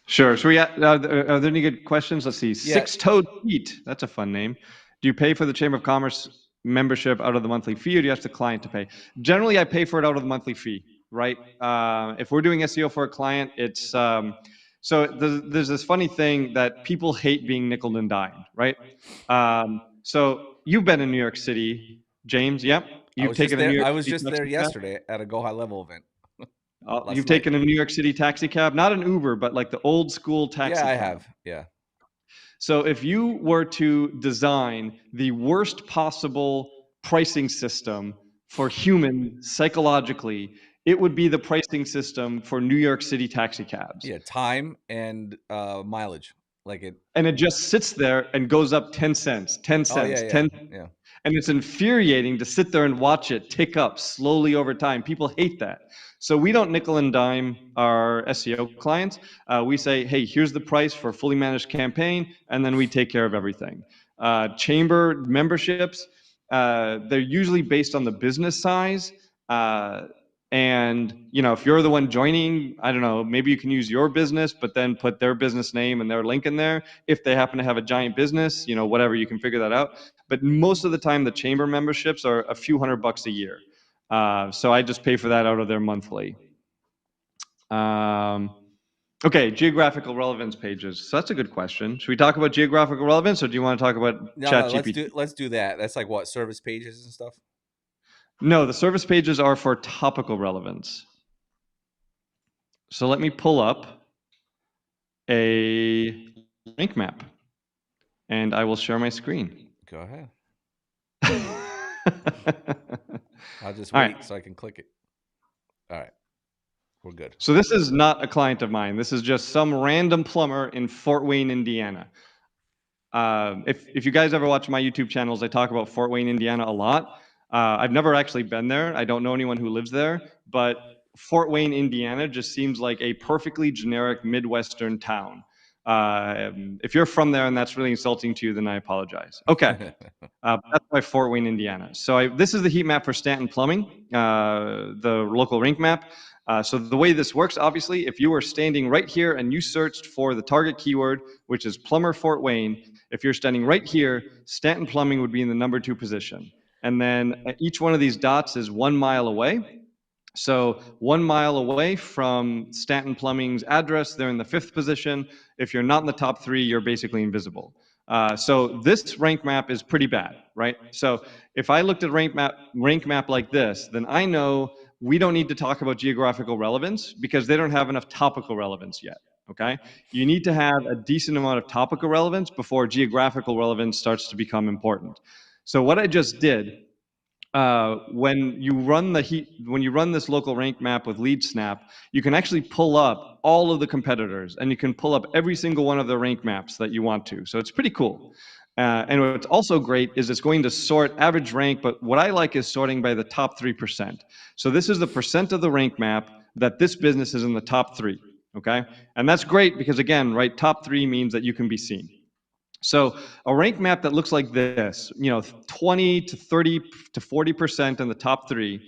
Sure. So are there any good questions? Let's see. Yeah. Six-toed feet. That's a fun name. Do you pay for the Chamber of Commerce membership out of the monthly fee, or do you ask the client to pay? Generally, I pay for it out of the monthly fee, right? If we're doing SEO for a client, it's so there's this funny thing that people hate being nickel and dimed, right? So you've been in New York City, James. Yep. I You've was just taken a New there. York I was City just there taxi cab. yesterday at a Go High Level event last You've night. taken a New York City taxi cab, not an Uber, but like the old school Yeah, taxi I cab. have. Yeah. So if you were to design the worst possible pricing system for human psychologically, it would be the pricing system for New York City taxi cabs. Yeah, time and mileage. Like it. And it just sits there and goes up 10 cents, 10 Oh yeah, cents, yeah, 10. yeah. And it's infuriating to sit there and watch it tick up slowly over time. People hate that. So we don't nickel and dime our SEO clients. We say, hey, here's the price for a fully managed campaign, and then we take care of everything. Chamber memberships, they're usually based on the business size. And if you're the one joining, I don't know, maybe you can use your business, but then put their business name and their link in there. If they happen to have a giant business, whatever, you can figure that out. But most of the time, the chamber memberships are a few $100 a year. So I just pay for that out of their monthly. Okay, geographical relevance pages. So that's a good question. Should we talk about geographical relevance, or do you want to talk about No, ChatGPT? let's do that. That's like what, service pages and stuff. No, the service pages are for topical relevance. So let me pull up a rank map, and I will share my screen. Go ahead. I'll just All wait right. so I can click it. All right, we're good. So this is not a client of mine. This is just some random plumber in Fort Wayne, Indiana. If you guys ever watch my YouTube channels, I talk about Fort Wayne, Indiana a lot. I've never actually been there. I don't know anyone who lives there, but Fort Wayne, Indiana just seems like a perfectly generic Midwestern town. If you're from there and that's really insulting to you, then I apologize. Okay. That's by Fort Wayne, Indiana. So this is the heat map for Stanton Plumbing, the local rink map. So the way this works, obviously, if you were standing right here and you searched for the target keyword, which is plumber Fort Wayne, if you're standing right here, Stanton Plumbing would be in the number 2 position. And then each one of these dots is 1 mile away. So 1 mile away from Stanton Plumbing's address, they're in the 5th position. If you're not in the top 3, you're basically invisible. So this rank map is pretty bad, right? So if I looked at rank map like this, then I know we don't need to talk about geographical relevance because they don't have enough topical relevance yet. Okay, you need to have a decent amount of topical relevance before geographical relevance starts to become important. So what I just did, when you run this local rank map with lead snap, you can actually pull up all of the competitors and you can pull up every single one of the rank maps that you want to. So it's pretty cool. And what's also great is it's going to sort average rank, but what I like is sorting by the top 3%. So this is the percent of the rank map that this business is in the top 3. Okay, and that's great because again, right, top 3 means that you can be seen. So a rank map that looks like this, 20 to 30 to 40% in the top 3.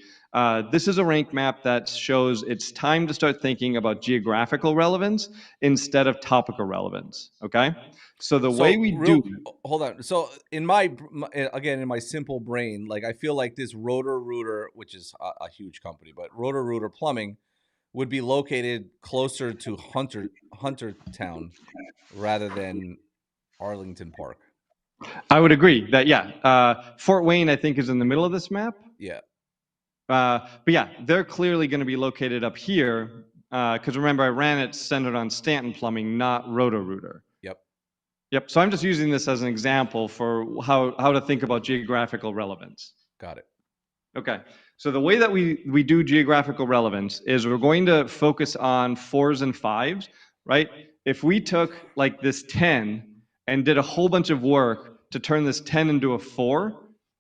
This is a rank map that shows it's time to start thinking about geographical relevance instead of topical relevance. Okay, so the way So we do. real, hold on. So in again, in my simple brain, like I feel like this Rotor Rooter, which is a huge company, but Rotor Rooter Plumbing would be located closer to Huntertown rather than Arlington Park. I would agree that Fort Wayne I think is in the middle of this map. Yeah. But yeah, they're clearly going to be located up here because remember I ran it centered on Stanton Plumbing, not Roto Rooter. Yep. Yep. So I'm just using this as an example for how to think about geographical relevance. Got it. Okay. So the way that we do geographical relevance is we're going to focus on 4s and 5s right? If we took like this 10 and did a whole bunch of work to turn this 10 into a 4,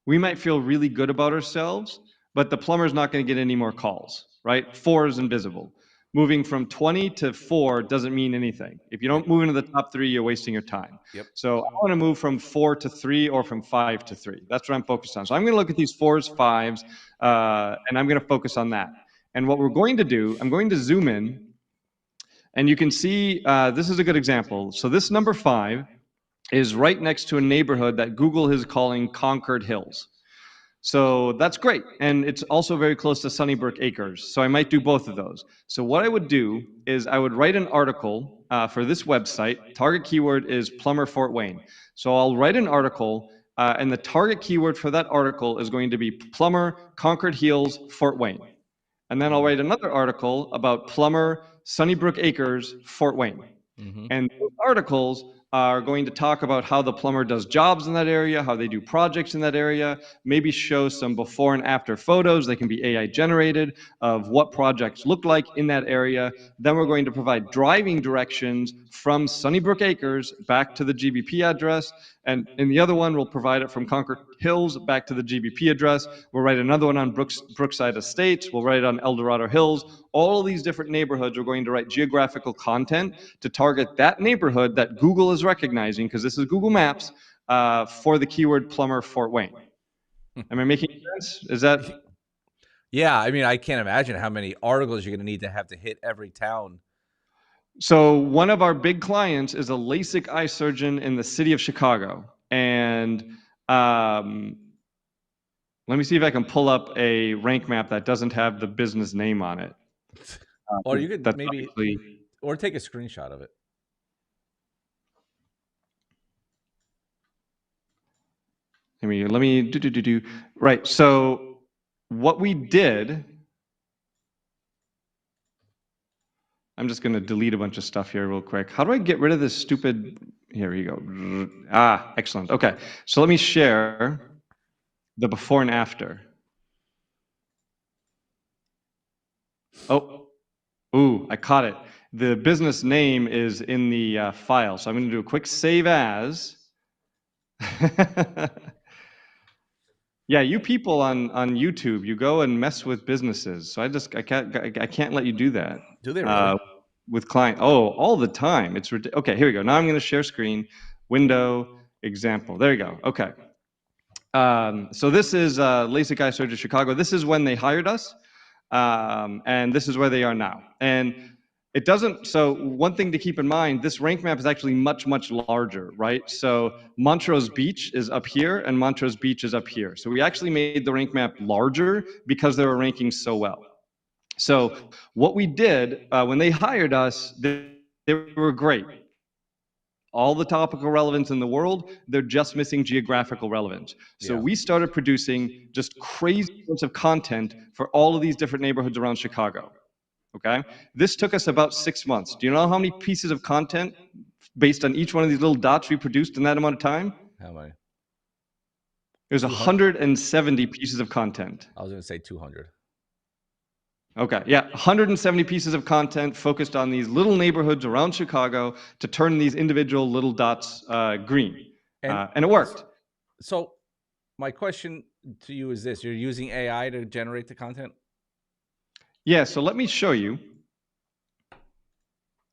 we might feel really good about ourselves, but the plumber's not going to get any more calls, right? 4 is invisible. Moving from 20 to 4 doesn't mean anything. If you don't Yep. move into the top 3, you're wasting your time. Yep. So I want to move from 4 to 3 or from 5 to 3. That's what I'm focused on. So I'm going to look at these 4s, 5s, and I'm going to focus on that. And what we're going to do, I'm going to zoom in, and you can see this is a good example. So this number 5 is right next to a neighborhood that Google is calling Concord Hills. So that's great. And it's also very close to Sunnybrook Acres. So I might do both of those. So what I would do is I would write an article for this website. Target keyword is Plumber Fort Wayne. So I'll write an article, and the target keyword for that article is going to be Plumber Concord Hills Fort Wayne. And then I'll Mm. write another article about Plumber Sunnybrook Acres Fort Wayne. Mm-hmm. And those articles are going to talk about how the plumber does jobs in that area, how they do projects in that area, maybe show some before and after photos. They can be AI generated of what projects look like in that area. Then we're going to provide driving directions from Sunnybrook Acres back to the GBP address. And in the other one, we'll provide it from Concord Hills back to the GBP address. We'll write another one on Brookside Estates. We'll write it on El Dorado Hills. All of these different neighborhoods, we're going to write geographical content to target that neighborhood that Google is recognizing, because this is Google Maps, for the keyword Plumber Fort Wayne. Am I making sense? Is that Yeah, I mean, I can't imagine how many articles you're going to need to have to hit every town. so? One of our big clients is a LASIK eye surgeon in the city of Chicago, and let me see if I can pull up a rank map that doesn't have the business name on it. Or you could That's maybe, obviously. or take a screenshot of it. Let me do. Right. So what we did, I'm just going to delete a bunch of stuff here real quick. How do I get rid of this stupid? Here we go. Excellent. Okay. So let me share the before and after. Oh, ooh, I caught it. The business name is in the file. So I'm going to do a quick save as. Yeah, you people on YouTube, you go and mess with businesses. So I can't let you do that. Do they really? With client. Oh, all the time. It's okay. Here we go. Now I'm going to share screen. Window example. There you go. Okay. So this is LASIK Eye Surgery Chicago. This is when they hired us, and this is where they are now. And it doesn't. So one thing to keep in mind: this rank map is actually much, much larger, right? So Montrose Beach is up here, and Montrose Beach is up here. So we actually made the rank map larger because they were ranking so well. So what we did when they hired us, they were great. All the topical relevance in the world, they're just missing geographical relevance. So Yeah. we started producing just crazy amounts of content for all of these different neighborhoods around Chicago. Okay? This took us about 6 months. Do you know how many pieces of content based on each one of these little dots we produced in that amount of time? How many? It was 200. 170 pieces of content. I was going to say 200. Okay, yeah, 170 pieces of content focused on these little neighborhoods around Chicago to turn these individual little dots green. And And it worked. so my question to you is this: you're using AI to generate the content? Yeah, so let me show you,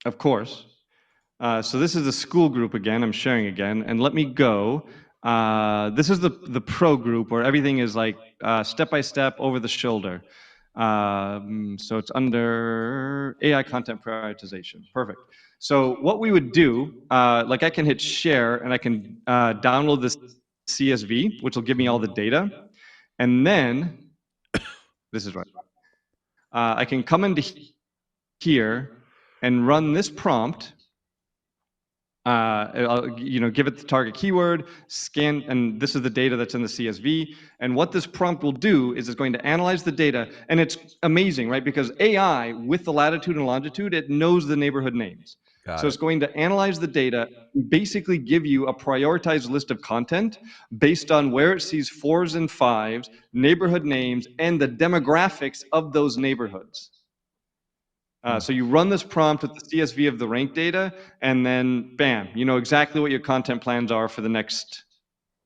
of course. So this is the school group again, I'm sharing again, and let me go. This is the pro group where everything is like step by step over the shoulder. So it's under AI content prioritization. Perfect. So what we would do, like I can hit share and I can download this CSV, which will give me all the data. And then, this is right. I can come into here and run this prompt. I'll, give it the target keyword, scan, and this is the data that's in the CSV. And what this prompt will do is it's going to analyze the data, and it's amazing, right? Because AI, with the latitude and longitude, it knows the neighborhood names. Got So it's it. going to analyze the data, basically give you a prioritized list of content based on where it sees 4s and 5s, neighborhood names, and the demographics of those neighborhoods. Mm. So you run this prompt with the CSV of the rank data, and then bam, you know exactly what your content plans are for the next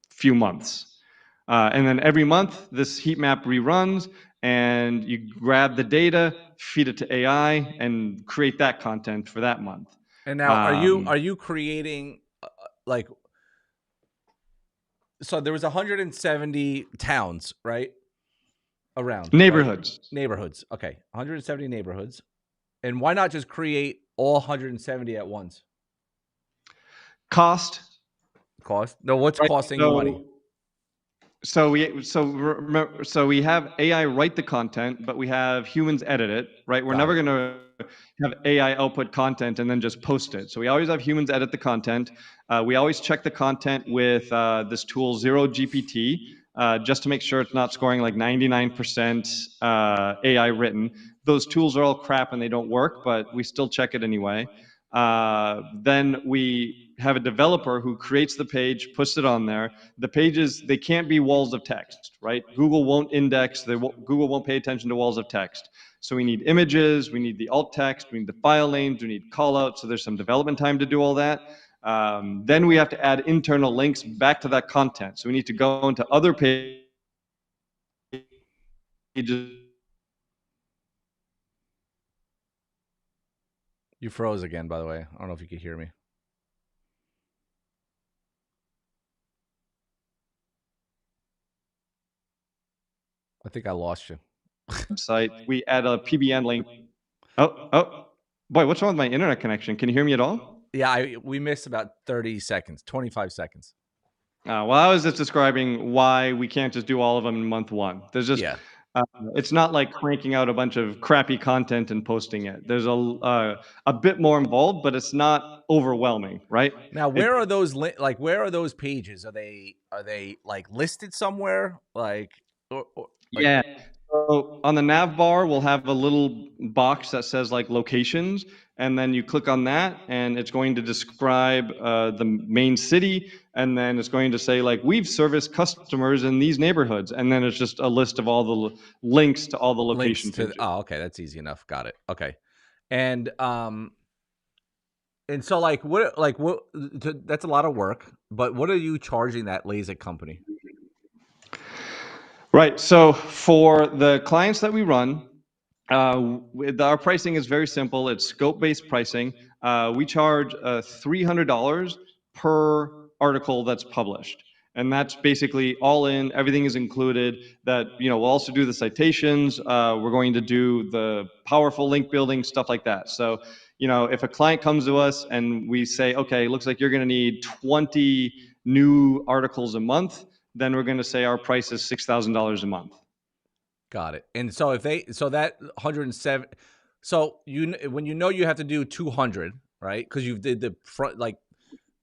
few months. And then every month, this heat map reruns, and you grab the data, feed it to AI, and create that content for that month. And now, Um, are you creating like, so there was 170 towns, right? Around, right? Neighborhoods. Neighborhoods. Okay. 170 neighborhoods. And why not just create all 170 at once? Cost, Cost? No, what's right? costing you money? So we have AI write the content, but we have humans edit it, right? We're Got never it. going to have AI output content and then just post it. So we always have humans edit the content. We always check the content with this tool Zero GPT, just to make sure it's not scoring like 99% AI written. Those tools are all crap and they don't work, but we still check it anyway. Then we have a developer who creates the page, puts it on there. The pages, they can't be walls of text, right? Google won't index, Google won't pay attention to walls of text. So we need images, we need the alt text, we need the file names, we need callouts. So there's some development time to do all that. Then we have to add internal links back to that content. So we need to go into other pages. You froze again, by the way. I don't know if you could hear me. I think I lost you. Website. We add a PBN link. Oh, boy, what's wrong with my internet connection? Can you hear me at all? Yeah, we missed about 30 seconds, 25 seconds. Well, I was just describing why we can't just do all of them in month one. There's just, Yeah. it's not like cranking out a bunch of crappy content and posting it. There's a bit more involved, but it's not overwhelming, right? Now, It, where are those where are those pages? Are they like listed somewhere? Like, like, yeah. So on the nav bar, we'll have a little box that says like locations, and then you click on that, and it's going to describe the main city, and then it's going to say like we've serviced customers in these neighborhoods, and then it's just a list of all the links to all the links location to, pages. oh, okay, that's easy enough. Got it. Okay. And and so what that's a lot of work, but what are you charging that LASIK company? Right. So for the clients that we run, our pricing is very simple. It's scope-based pricing. We charge $300 per article that's published, and that's basically all in. Everything is included. That we'll also do the citations. We're going to do the powerful link building stuff like that. So if a client comes to us and we say, okay, looks like you're going to need 20 new articles a month, then we're going to say our price is $6,000 a month. Got it. And so if they so that 107, so when you have to do 200, right? Because you did the front, like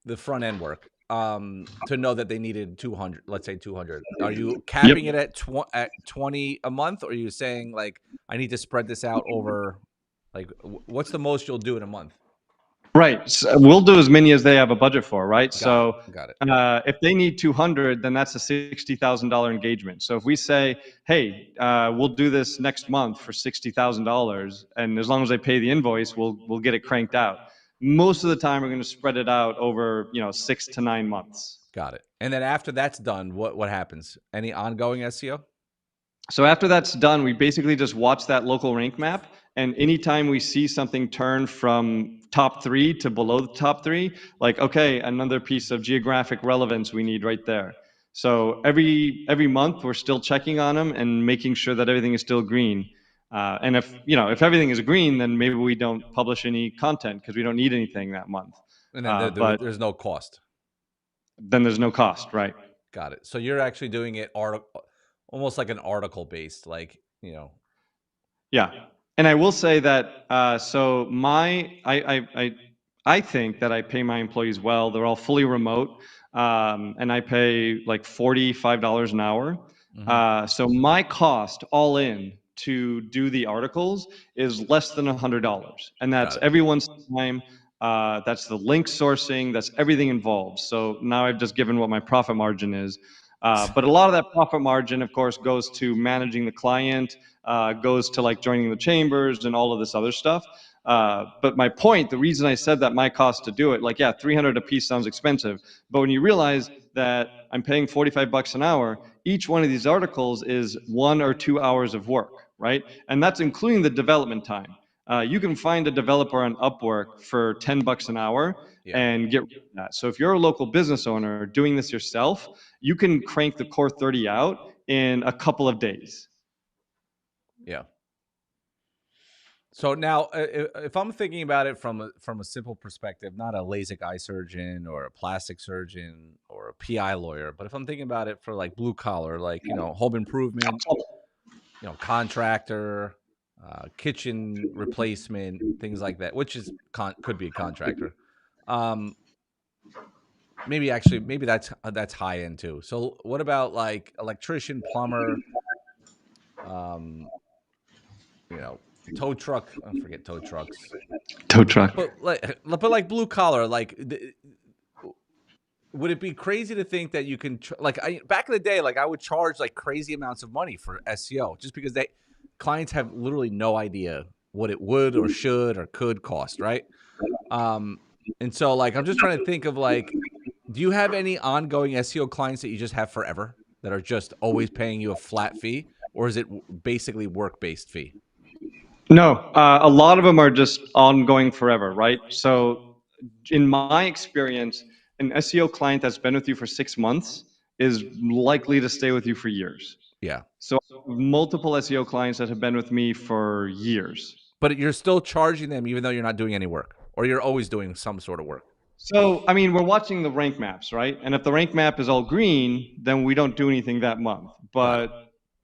the front end work, to know that they needed 200, let's say 200. Are you Yep. capping it at 20 a month, or are you saying like I need to spread this out over, like what's the most you'll do in a month? Right. So we'll do as many as they have a budget for, right? Got it. So Got it. if they need 200, then that's a $60,000 engagement. So if we say, hey, we'll do this next month for $60,000, and as long as they pay the invoice, we'll get it cranked out. Most of the time, we're going to spread it out over 6 to 9 months. Got it. And then after that's done, what happens? Any ongoing SEO? So after that's done, we basically just watch that local rank map. And anytime we see something turn from top 3 to below the top 3, like, okay, another piece of geographic relevance we need right there. So every month we're still checking on them and making sure that everything is still green. And if everything is green, then maybe we don't publish any content because we don't need anything that month. And then But there's no cost. then there's no cost, right? Got it. So you're actually doing it almost like an article based, like, Yeah, and I will say that so I think that I pay my employees well. They're all fully remote, and I pay like $45 an hour. mhm, So my cost all in to do the articles is less than $100, and got that's it. everyone's time. That's the link sourcing. That's everything involved. So now I've just given what my profit margin is. But a lot of that profit margin, of course, goes to managing the client, goes to like joining the chambers and all of this other stuff. But my point, the reason I said that my cost to do it, like, yeah, 300 a piece sounds expensive. But when you realize that I'm paying 45 bucks an hour, each one of these articles is 1 or 2 hours of work, right? And that's including the development time. You can find a developer on Upwork for 10 bucks an hour Yeah. and get rid of that. So if you're a local business owner doing this yourself, you can crank the core 30 out in a couple of days. Yeah. So now, if I'm thinking about it from a simple perspective, not a LASIK eye surgeon or a plastic surgeon or a PI lawyer, but if I'm thinking about it for like blue collar, like home improvement, contractor, kitchen replacement, things like that, which is could be a contractor. Um, maybe that's high end too. So what about like electrician, plumber, um, you know, tow truck? I forget tow trucks. Tow truck. But like blue collar, like would it be crazy to think that you can back in the day, like I would charge like crazy amounts of money for SEO just because clients have literally no idea what it would or should or could cost, right? Um, and so like I'm just trying to think of like, do you have any ongoing SEO clients that you just have forever that are just always paying you a flat fee, or is it basically work based fee? No, a lot of them are just ongoing forever, right? So, in my experience, an SEO client that's been with you for 6 months is likely to stay with you for years. Yeah. So, I have multiple SEO clients that have been with me for years. But you're still charging them even though you're not doing any work, or you're always doing some sort of work. So, I mean, we're watching the rank maps, right? And if the rank map is all green, then we don't do anything that month. Got it. But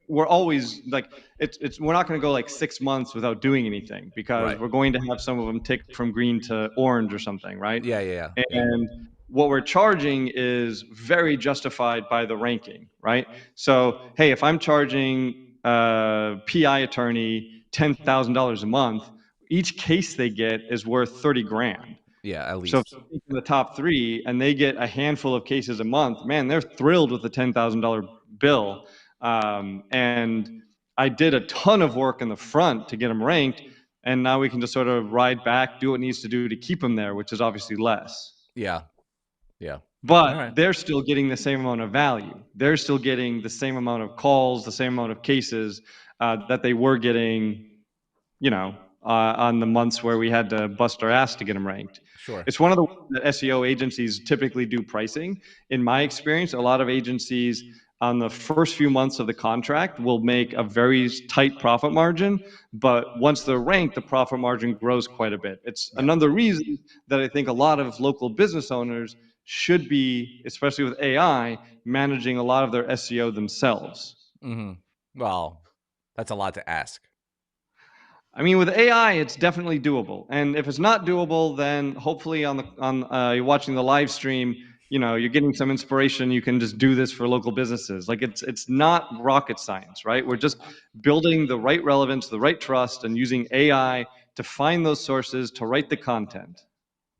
we're always like, it's we're not going to go like 6 months without doing anything because Right. we're going to have some of them tick from green to orange or something, right? Yeah, yeah, yeah, yeah. And what we're charging is very justified by the ranking, right? So, hey, if I'm charging a PI attorney $10,000 a month, each case they get is worth 30 grand. Yeah, at So if least. they're taking the top three and they get a handful of cases a month, man, they're thrilled with the $10,000 bill. And I did a ton of work in the front to get them ranked, and now we can just sort of ride back, do what needs to do to keep them there, which is obviously less. Yeah. Yeah. All But right. they're still getting the same amount of value. They're still getting the same amount of calls, the same amount of cases that they were getting, on the months where we had to bust our ass to get them ranked. Sure. It's one of the ways that SEO agencies typically do pricing. In my experience, a lot of agencies on the first few months of the contract will make a very tight profit margin, but once they're ranked, the profit margin grows quite a bit. It's Yeah. another reason that I think a lot of local business owners should be, especially with AI, managing a lot of their SEO themselves. Mm-hmm. Well, that's a lot to ask. I mean, with AI, it's definitely doable. And if it's not doable, then hopefully you're watching the live stream, you're getting some inspiration. You can just do this for local businesses. Like it's not rocket science, right? We're just building the right relevance, the right trust, and using AI to find those sources to write the content.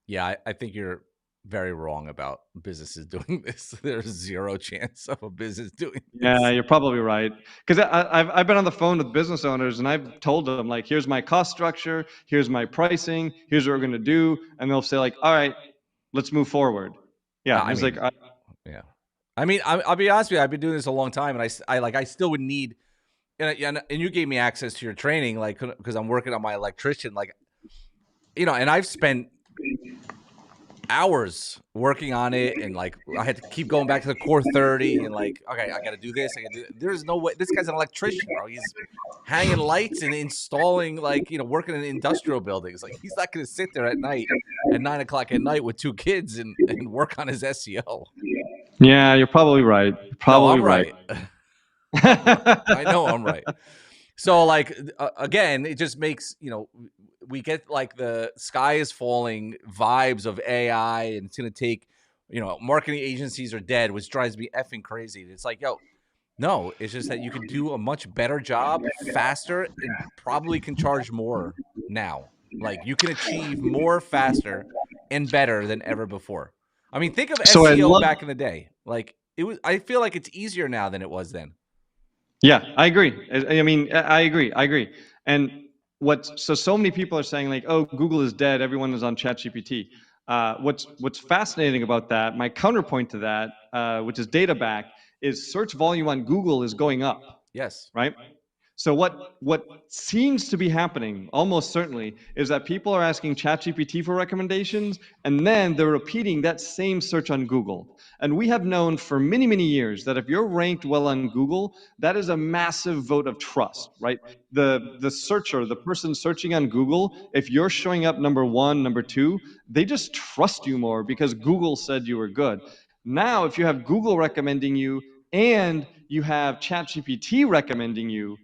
Yeah, I think you're very wrong about businesses doing this. There's zero chance of a business doing Yeah, this. you're probably right. Because I've been on the phone with business owners and I've told them like, here's my cost structure, here's my pricing, here's what we're gonna do, and they'll say like, all right, let's move forward. Yeah, I it's like mean, yeah. I mean, I'll be honest with you. I've been doing this a long time, and I still would need, and you gave me access to your training, like because I'm working on my electrician, like and I've spent hours working on it, and like I had to keep going back to the core 30, and like, okay, I got to do this. There's no way. This guy's an electrician, bro. He's hanging lights and installing, like working in industrial buildings. Like he's not going to sit there at night at 9 o'clock at night with two kids and work on his SEO. yeah, you're probably right. You're No, probably I'm right. right. I know I'm right. So like again, it just makes we get like the sky is falling vibes of AI, and it's gonna take marketing agencies are dead, which drives me effing crazy. It's like no, it's just that you could do a much better job faster and probably can charge more now. Like you can achieve more faster and better than ever before. I mean, think of So I SEO love back in the day. Like it was. I feel like it's easier now than it was then. Yeah, I agree. I mean, I agree. I agree. And so many people are saying like, oh, Google is dead. Everyone is on ChatGPT. What's fascinating about that? My counterpoint to that, which is data back, is search volume on Google is going up, Yes. right? So what seems to be happening, almost certainly, is that people are asking ChatGPT for recommendations, and then they're repeating that same search on Google. And we have known for many, many years that if you're ranked well on Google, that is a massive vote of trust, right? The searcher, the person searching on Google, if you're showing up number one, number two, they just trust you more because Google said you were good. Now, if you have Google recommending you and you have ChatGPT recommending you,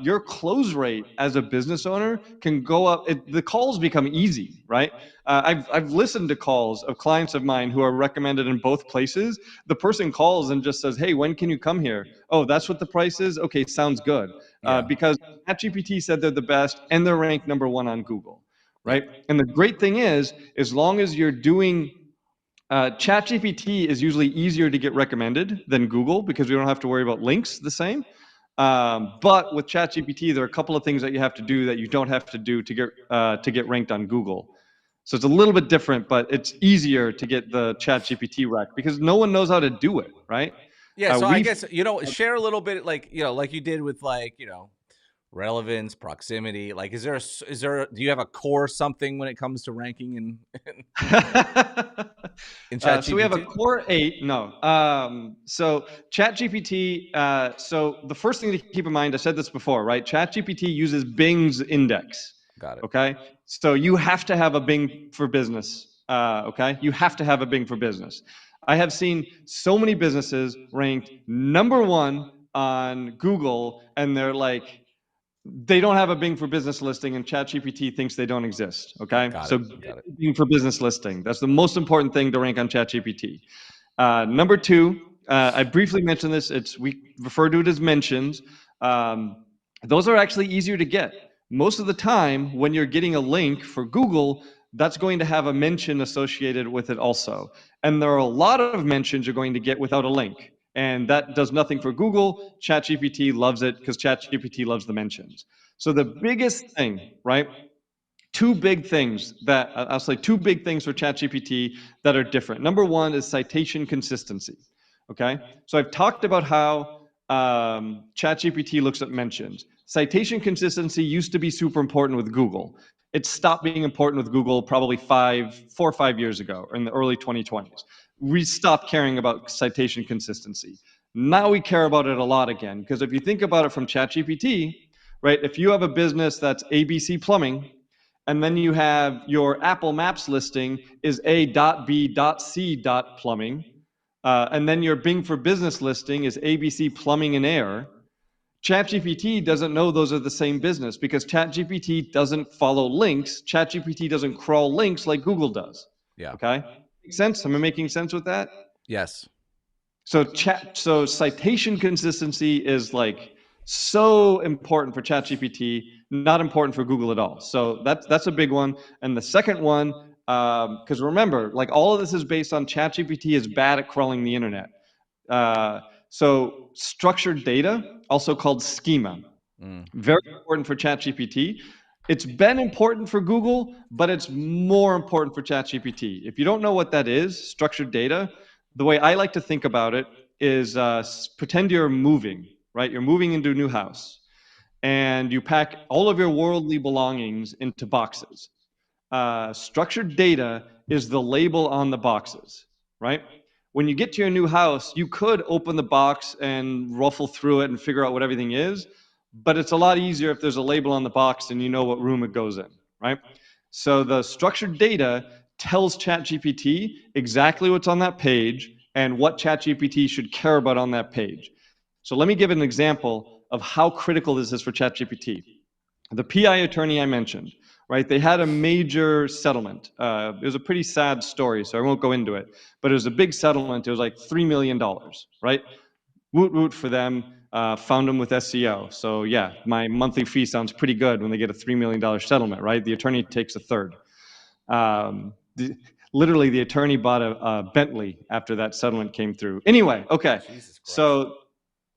your close rate as a business owner can go up. The calls become easy, right? I've listened to calls of clients of mine who are recommended in both places. The person calls and just says, "Hey, when can you come here?" Oh, that's what the price is. Okay, sounds good. Yeah. Because ChatGPT said they're the best and they're ranked number one on Google, Yep. right? And the great thing is, as long as you're doing ChatGPT is usually easier to get recommended than Google because we don't have to worry about links the same. But with ChatGPT, there are a couple of things that you have to do that you don't have to do to get ranked on Google. So it's a little bit different, but it's easier to get the ChatGPT rank because no one knows how to do it, right? Yeah. So I We guess share a little bit, like like you did with relevance, proximity. Like, is there do you have a core something when it comes to ranking in So we have a ChatGPT? core eight. No. So ChatGPT. So the first thing to keep in mind, I said this before, right? ChatGPT uses Bing's index. Got it. Okay. So you have to have a Bing for business. Okay. You have to have a Bing for business. I have seen so many businesses ranked number one on Google, and they're like, they don't have a Bing for business listing, and ChatGPT thinks they don't exist. Okay, Got so it. get Got it. a Bing for business listing. That's the most important thing to rank on ChatGPT. Number two, I briefly mentioned this. We refer to it as mentions. Um, those are actually easier to get. Most of the time, when you're getting a link for Google, that's going to have a mention associated with it also. And there are a lot of mentions you're going to get without a link. And that does nothing for Google. ChatGPT loves it because ChatGPT loves the mentions. So the biggest thing, right? Two big things that I'll say two big things for ChatGPT that are different. Number one is citation consistency. Okay, so I've talked about how ChatGPT looks at mentions. Citation consistency used to be super important with Google. It stopped being important with Google probably 4 or 5 years ago, or in the early 2020s. We stopped caring about citation consistency. Now we care about it a lot again, because if you think about it from ChatGPT, right? If you have a business that's ABC Plumbing, and then you have your Apple Maps listing is A.B.C.plumbing, and then your Bing for Business listing is ABC Plumbing and Air. ChatGPT doesn't know those are the same business because ChatGPT doesn't follow links. ChatGPT doesn't crawl links like Google does. Yeah. Okay, makes sense? Am I making sense with that? Yes. So citation consistency is like so important for ChatGPT, not important for Google at all. So that's a big one. And the second one, because remember, like all of this is based on ChatGPT is bad at crawling the internet. So structured data, also called schema, Mm. very important for ChatGPT. It's been important for Google, but it's more important for ChatGPT. If you don't know what that is, structured data, the way I like to think about it is pretend you're moving, right? You're moving into a new house and you pack all of your worldly belongings into boxes. Structured data is the label on the boxes, right? When you get to your new house, you could open the box and ruffle through it and figure out what everything is, but it's a lot easier if there's a label on the box and you know what room it goes in, right? So the structured data tells ChatGPT exactly what's on that page and what ChatGPT should care about on that page. So let me give an example of how critical this is for ChatGPT. The PI attorney I mentioned, right? They had a major settlement. It was a pretty sad story, so I won't go into it. But it was a big settlement. It was like $3 million, right? Woot woot for them. Found them with SEO. So yeah, my monthly fee sounds pretty good when they get a $3 million settlement, right? The attorney takes a third. Um, literally the attorney bought a Bentley after that settlement came through. Anyway, okay, Jesus Christ. so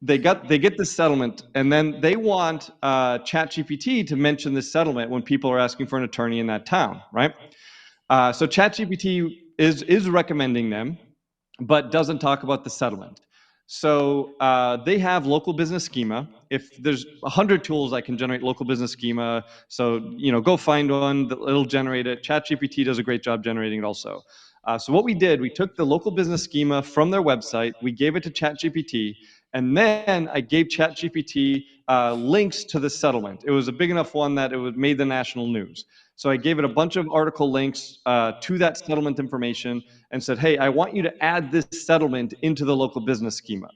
they get this settlement, and then they want ChatGPT to mention this settlement when people are asking for an attorney in that town, right? So ChatGPT is recommending them, but doesn't talk about the settlement. So they have local business schema. If there's 100 tools that can generate local business schema, so go find one. It'll generate it. ChatGPT does a great job generating it also. So what we did, we took the local business schema from their website, we gave it to ChatGPT, and then I gave ChatGPT links to the settlement. It was a big enough one that it made the national news. So I gave it a bunch of article links to that settlement information and said, hey, I want you to add this settlement into the local business schema.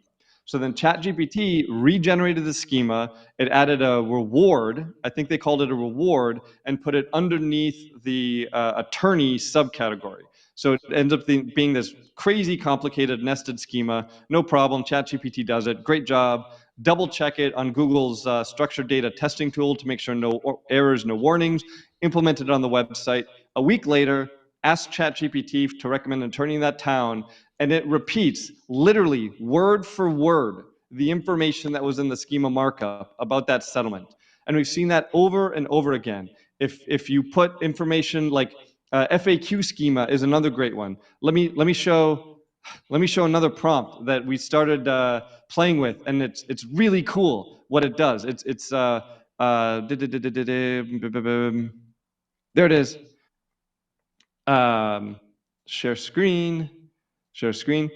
So then ChatGPT regenerated the schema. It added a reward. I think they called it a reward, and put it underneath the attorney subcategory. So it ends up being this crazy complicated nested schema. No problem. ChatGPT does it. Great job. Double check it on Google's structured data testing tool to make sure no errors, no warnings. Implemented it on the website. A week later, ask ChatGPT to recommend an attorney in that town, and it repeats literally word for word the information that was in the schema markup about that settlement. And we've seen that over and over again. If you put information like FAQ schema is another great one. Let me show another prompt that we started playing with, and it's really cool what it does. There it is. Um, share screen, share screen.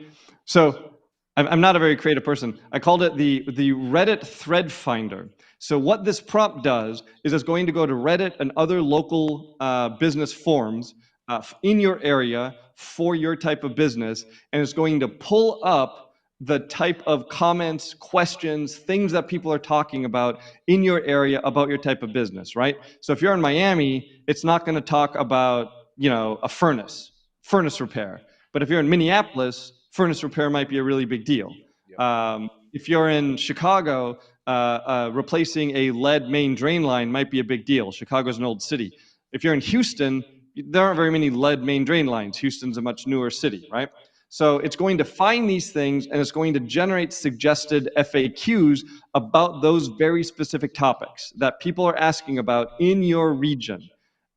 So I'm not a very creative person. I called it the Reddit thread finder. So what this prompt does is it's going to go to Reddit and other local business forums in your area for your type of business, and it's going to pull up the type of comments, questions, things that people are talking about in your area about your type of business, right? So if you're in Miami, it's not going to talk about, a furnace repair. But if you're in Minneapolis, furnace repair might be a really big deal. If you're in Chicago, replacing a lead main drain line might be a big deal. Chicago's an old city. If you're in Houston, there aren't very many lead main drain lines. Houston's a much newer city, right? So it's going to find these things, and it's going to generate suggested FAQs about those very specific topics that people are asking about in your region,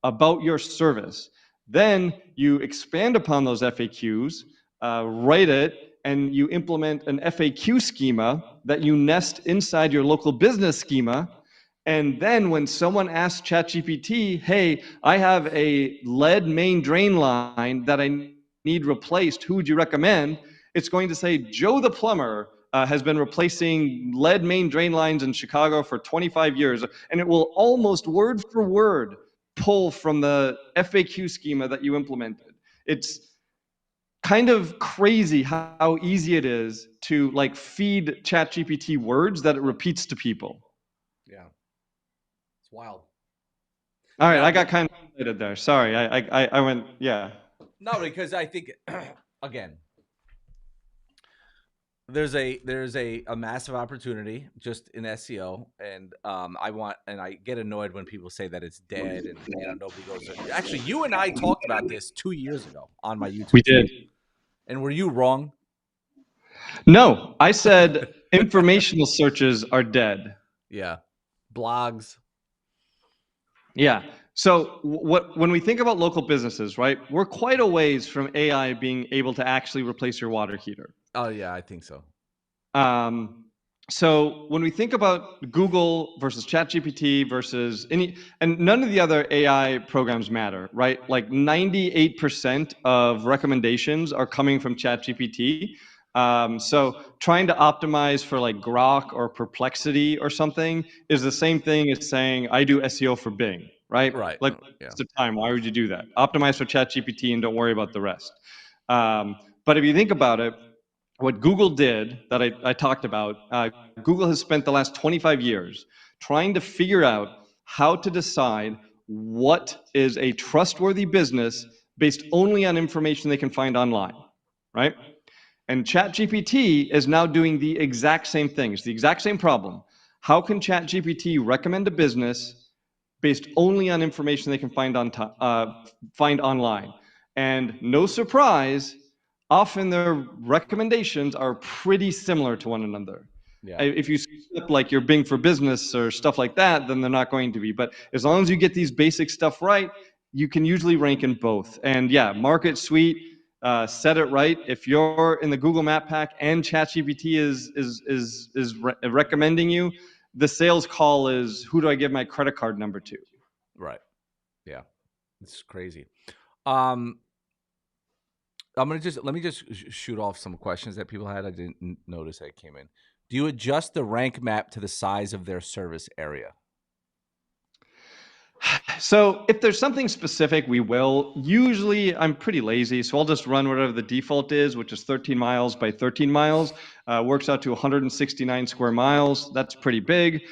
about your service. Then you expand upon those FAQs, write it, and you implement an FAQ schema that you nest inside your local business schema. And then when someone asks ChatGPT, hey, I have a lead main drain line that I need replaced, who would you recommend? It's going to say, Joe the plumber has been replacing lead main drain lines in Chicago for 25 years. And it will almost word for word pull from the FAQ schema that you implemented. It's kind of crazy how easy it is to feed ChatGPT words that it repeats to people. Yeah. It's wild. All right, Now, I got kind of excited there. Sorry, I went, yeah. no, because I think again, there's a massive opportunity just in SEO, and I get annoyed when people say that it's dead and nobody goes there. Actually, you and I talked about this 2 years ago on my We YouTube channel, did. and were you wrong? No, I said informational searches are dead. Yeah, blogs. Yeah. So when we think about local businesses, right, we're quite a ways from AI being able to actually replace your water heater. Oh yeah, I think so. Um, so when we think about Google versus ChatGPT versus and none of the other AI programs matter, right? Like 98% of recommendations are coming from ChatGPT. So trying to optimize for like Grok or Perplexity or something is the same thing as saying I do SEO for Bing, right? Right. Like, Yeah. it's the time. Why would you do that? Optimize for ChatGPT and don't worry about the rest. But if you think about it, what Google did that I talked about, Google has spent the last 25 years trying to figure out how to decide what is a trustworthy business based only on information they can find online, right? And ChatGPT is now doing the exact same thing. It's the exact same problem. How can ChatGPT recommend a business based only on information they can find online? And no surprise, often their recommendations are pretty similar to one another. Yeah. If you skip like your Bing for Business or stuff like that, then they're not going to be. But as long as you get these basic stuff right, you can usually rank in both. And yeah, Market Suite, set it right. If you're in the Google Map Pack and ChatGPT is recommending you, the sales call is, who do I give my credit card number to? Right. Yeah. It's crazy. Um, let me just shoot off some questions that people had. I didn't notice that came in. Do you adjust the rank map to the size of their service area? So if there's something specific, we will. Usually, I'm pretty lazy, so I'll just run whatever the default is, which is 13 miles by 13 miles. Works out to 169 square miles. That's pretty big.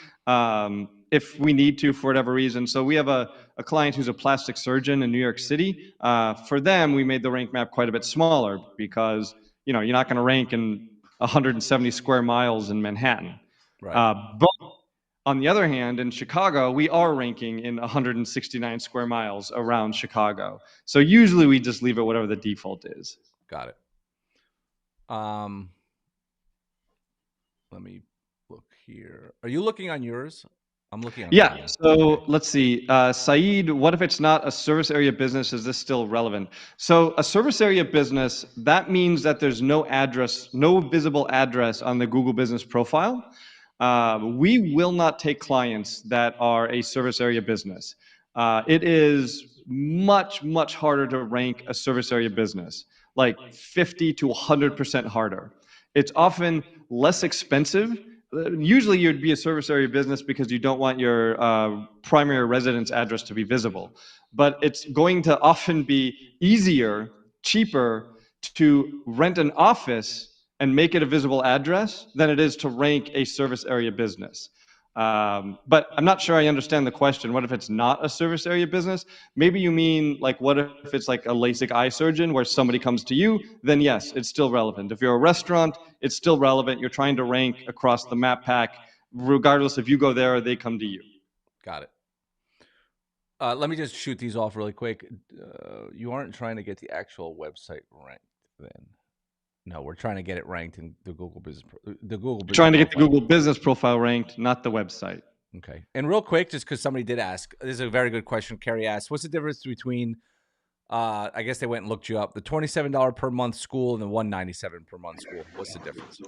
If we need to, for whatever reason. So we have a client who's a plastic surgeon in New York City. For them, we made the rank map quite a bit smaller because you're not going to rank in 170 square miles in Manhattan. Right. But on the other hand, in Chicago, we are ranking in 169 square miles around Chicago. So usually we just leave it whatever the default is. Got it. Um, let me look here. Are you looking on yours? I'm looking on Yeah, mine. so Okay. let's see. Saeed, what if it's not a service area business? Is this still relevant? So, a service area business, that means that there's no address, no visible address on the Google Business profile. We will not take clients that are a service area business. It is much, much harder to rank a service area business, like 50 to 100% harder. It's often less expensive. Usually, you'd be a service area business because you don't want your primary residence address to be visible. But it's going to often be easier, cheaper to rent an office and make it a visible address than it is to rank a service area business. But I'm not sure I understand the question. What if it's not a service area business? Maybe you mean like, what if it's like a LASIK eye surgeon where somebody comes to you? Then yes, it's still relevant. If you're a restaurant, it's still relevant. You're trying to rank across the map pack, regardless if you go there or they come to you. Got it. Let me just shoot these off really quick. You aren't trying to get the actual website ranked, then? No, we're trying to get it ranked in the Google You're Business trying to get the profile. Google business profile ranked, not the website. Okay. And real quick, just because somebody did ask, this is a very good question. Carrie asked, what's the difference between, I guess they went and looked you up, the $27 per month school and the $197 per month school? What's the difference?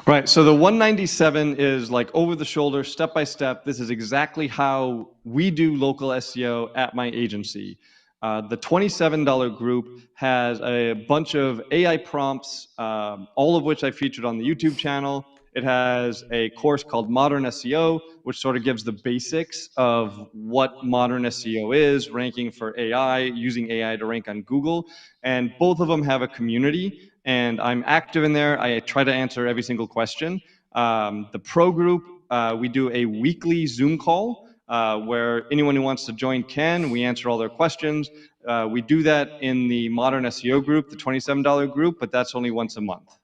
Right. So the 197 is like over the shoulder, step by step. This is exactly how we do local SEO at my agency. The $27 group has a bunch of AI prompts, all of which I featured on the YouTube channel. It has a course called Modern SEO, which sort of gives the basics of what modern SEO is, ranking for AI, using AI to rank on Google. And both of them have a community, and I'm active in there. I try to answer every single question. The pro group, we do a weekly Zoom call where anyone who wants to join can. We answer all their questions. We do that in the Modern SEO group, the $27 group, but that's only once a month.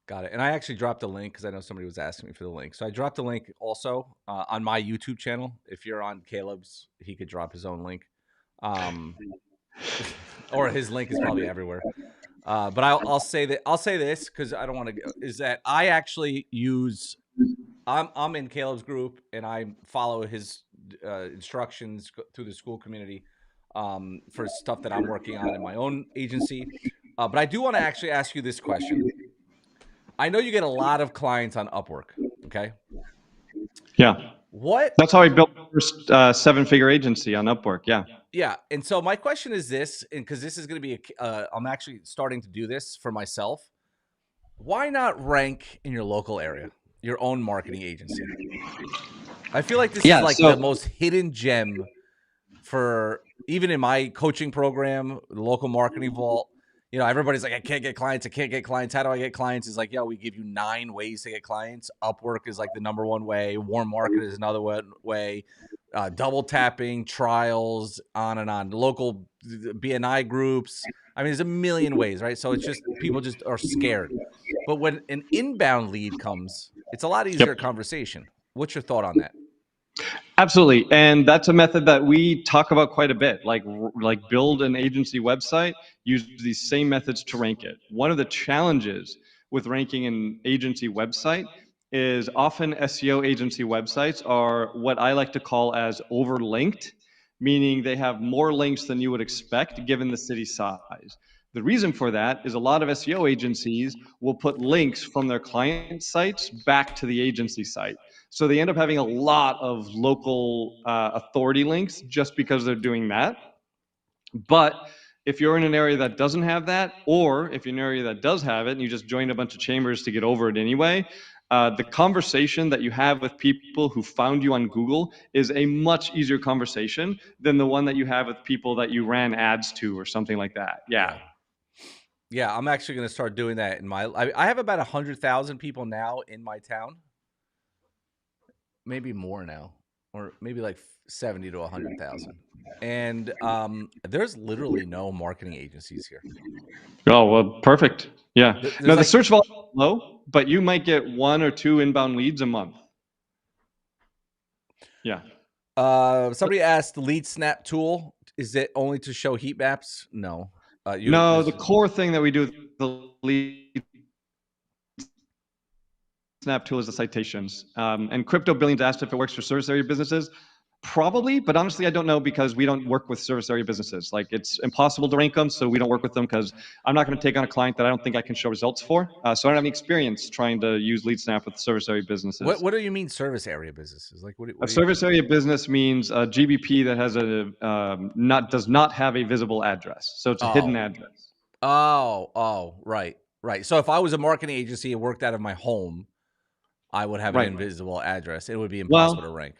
Got it. And I actually dropped a link because I know somebody was asking me for the link. So I dropped a link also on my YouTube channel. If you're on Caleb's, he could drop his own link. Um, or his link is probably everywhere. But I'll say that I'll say this because I don't want to. Is that I actually use? I'm in Caleb's group and I follow his instructions through the school community for stuff that I'm working on in my own agency. But I do want to actually ask you this question. I know you get a lot of clients on Upwork. Okay, Yeah. what? That's how I built my first seven-figure agency on Upwork. Yeah. Yeah, and so my question is this, and because this is going to be, I'm actually starting to do this for myself. Why not rank in your local area, your own marketing agency? I feel like this is Yeah. like the So most hidden gem for even in my coaching program, the local marketing vault. You know, everybody's like, I can't get clients. I can't get clients. How do I get clients? It's like, yeah, we give you 9 ways to get clients. Upwork is like the number one way. Warm market is another way. Double tapping, trials, on and on. Local BNI groups. I mean, there's a million ways, right? So it's just people just are scared. But when an inbound lead comes, it's a lot yep. easier conversation. What's your thought on that? Absolutely, and that's a method that we talk about quite a bit. Like build an agency website, use these same methods to rank it. One of the challenges with ranking an agency website is often SEO agency websites are what I like to call as overlinked, meaning they have more links than you would expect given the city size. The reason for that is a lot of SEO agencies will put links from their client sites back to the agency site. So they end up having a lot of local authority links just because they're doing that. But if you're in an area that doesn't have that, or if you're in an area that does have it and you just joined a bunch of chambers to get over it anyway, the conversation that you have with people who found you on Google is a much easier conversation than the one that you have with people that you ran ads to or something like that. Yeah. Yeah. Yeah, I'm actually going to start doing that in my. I have about 100,000 people now in my town, maybe more now, or maybe like 70 to 100,000. And there's literally no marketing agencies here. Oh, well, perfect. Yeah. There's Now the like search volume is low, but you might get 1 or 2 inbound leads a month. Yeah. somebody asked, the lead snap tool, is it only to show heat maps? No. You No, the this core thing that we do with the lead snap tool is the citations. And Crypto Billions asked if it works for service area businesses. Probably, but honestly, I don't know because we don't work with service area businesses. Like it's impossible to rank them, so we don't work with them because I'm not going to take on a client that I don't think I can show results for. So I don't have any experience trying to use lead snap with service area businesses. what do you mean service area businesses? Like A what do you service area business means a GBP that has a does not have a visible address, so it's a hidden Oh. address. Oh, right. Right. So if I was a marketing agency and worked out of my home, I would have an Right. invisible address. It would be impossible to Well, rank.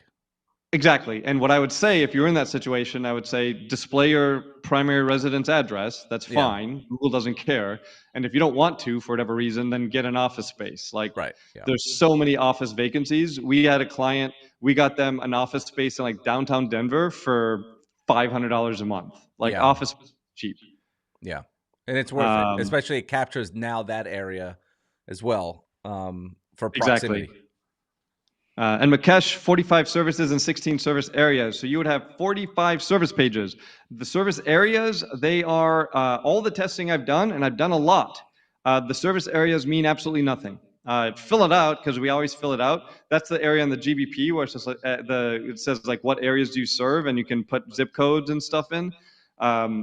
exactly. And what I would say, if you're in that situation, I would say display your primary residence address. That's Yeah. fine. Google doesn't care. And if you don't want to, for whatever reason, then get an office space. Like Right. Yeah. there's so many office vacancies. We had a client, we got them an office space in like downtown Denver for $500 a month. Like Yeah. office cheap. Yeah. And it's worth it, Um, especially it captures now that area as well for exactly. proximity. And Makesh, 45 services and 16 service areas. So you would have 45 service pages. The service areas, they are all the testing I've done, and I've done a lot. The service areas mean absolutely nothing. Fill it out because we always fill it out. That's the area on the GBP where it's just like, it says like what areas do you serve, and you can put zip codes and stuff in.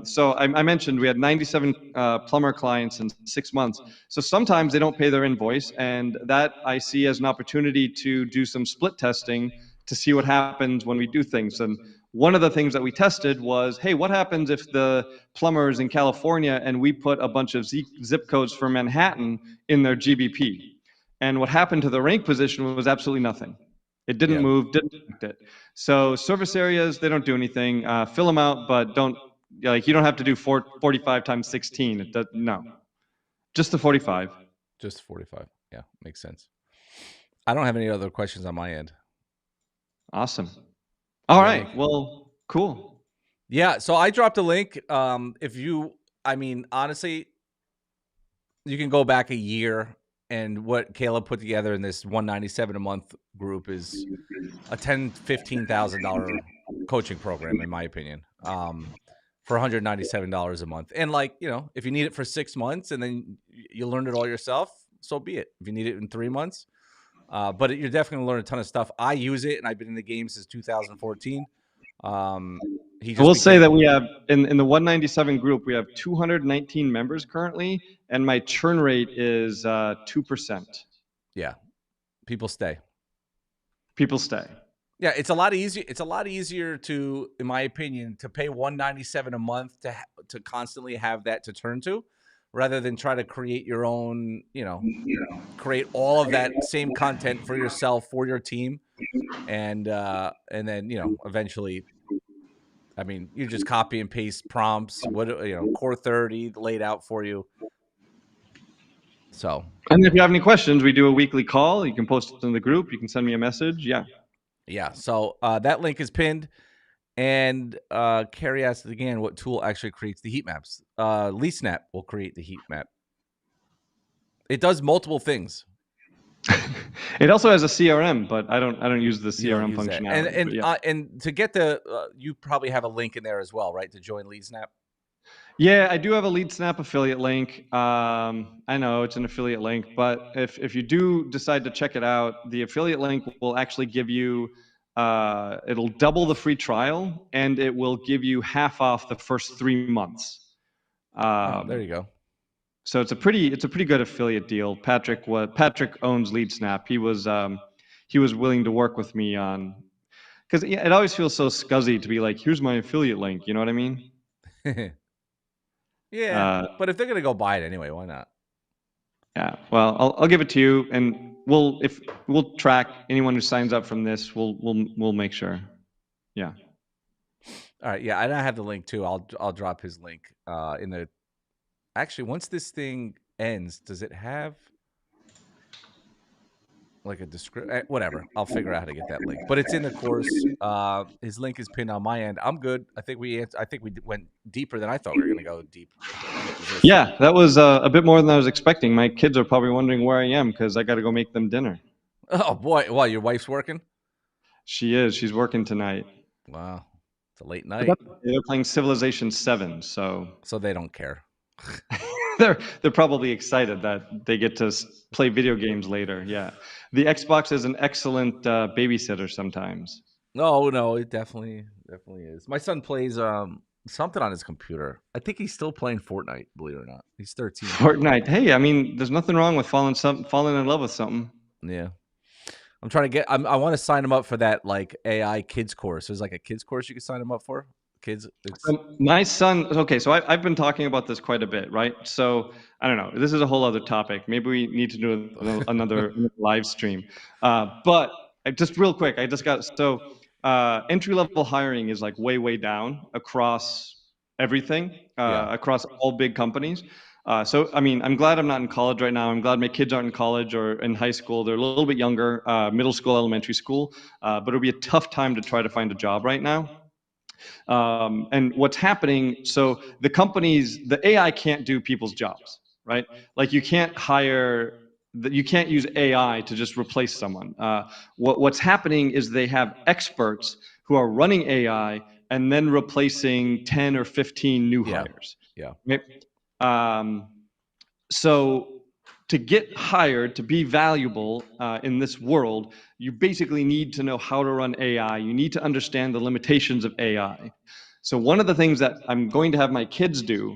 So I mentioned we had 97 plumber clients in 6 months. So sometimes they don't pay their invoice, and that I see as an opportunity to do some split testing to see what happens when we do things. And one of the things that we tested was, hey, what happens if the plumber is in California and we put a bunch of zip codes for Manhattan in their GBP? And what happened to the rank position was absolutely nothing. It didn't Yeah. move, didn't affect it. So service areas, they don't do anything. Fill them out, but don't like you don't have to do 45 times 16. It does no, just the 45. Just 45. Yeah. Makes sense. I don't have any other questions on my end. Awesome. Do All you have any? right. Well, cool. Yeah. So I dropped a link. If you, I mean, honestly, you can go back a year, and what Caleb put together in this 197 a month group is a $10,000-$15,000 coaching program, in my opinion, for $197 a month. And like, if you need it for 6 months and then you learned it all yourself, so be it. If you need it in 3 months, but you're definitely gonna learn a ton of stuff. I use it, and I've been in the game since 2014. He I just will say became. that we have in the 197 group, we have 219 members currently, and my churn rate is 2%. Yeah, people stay. People stay. Yeah, it's a lot easier. It's a lot easier to, in my opinion, to pay 197 a month to constantly have that to turn to, rather than try to create your own. Create all of that same content for yourself, for your team, and then eventually, I mean, you just copy and paste prompts. What core 30 laid out for you. So And if you have any questions, we do a weekly call. You can post it in the group. You can send me a message. Yeah. yeah, so that link is pinned. And Carrie asked again, what tool actually creates the heat maps? LeeSnap will create the heat map. It does multiple things. It also has a CRM, but I don't use the You don't CRM use that, and functionality. But and yeah. uh, and to get the you probably have a link in there as well, right? To join LeadSnap. Yeah, I do have a LeadSnap affiliate link. I know it's an affiliate link, but if you do decide to check it out, the affiliate link will actually give you, it'll double the free trial, and it will give you half off the first 3 months. Oh, there Um, you go. so it's a pretty good affiliate deal. Patrick owns LeadSnap. He was willing to work with me on, because yeah, it always feels so scuzzy to be like, here's my affiliate link. You know what I mean? Yeah, Uh, but if they're gonna go buy it anyway, why not? Yeah, well, I'll give it to you, and we'll track anyone who signs up from this. We'll make sure. Yeah. All right, yeah, and I have the link too. I'll drop his link in the. Actually, once this thing ends, does it have like a description? Whatever, I'll figure out how to get that link. But it's in the course. His link is pinned on my end. I'm good. I think we went deeper than I thought we were gonna go deep as this. Yeah, that was a bit more than I was expecting. My kids are probably wondering where I am because I got to go make them dinner. Oh boy, why your wife's working? She is. She's working tonight. Wow, it's a late But night, they're playing Civilization 7, so so they don't care. they're probably excited that they get to play video games later. Yeah, the Xbox is an excellent babysitter sometimes. No, no, it definitely is. My son plays something on his computer. I think he's still playing Fortnite, believe it or not. He's 13. Fortnite. Hey, I mean, there's nothing wrong with falling in love with something. Yeah. I'm trying to I want to sign him up for that like AI kids course. There's like a kids course you can sign him up for. Kids, it's My son, okay, so I've been talking about this quite a bit, right? So I don't know. This is a whole other topic. Maybe we need to do another live stream. But just real quick, I just got so entry level hiring is like way down across everything, yeah. across all big companies. So I mean, I'm glad I'm not in college right now. I'm glad my kids aren't in college or in high school. They're a little bit younger, middle school, elementary school. But it'll be a tough time to try to find a job right now. And what's happening, so the AI can't do people's jobs, right? Like you can't use AI to just replace someone. What's happening is they have experts who are running AI and then replacing 10 or 15 new Yeah. hires. Yeah. Right? Um, so to get hired, to be valuable in this world, you basically need to know how to run AI. You need to understand the limitations of AI. So one of the things that I'm going to have my kids do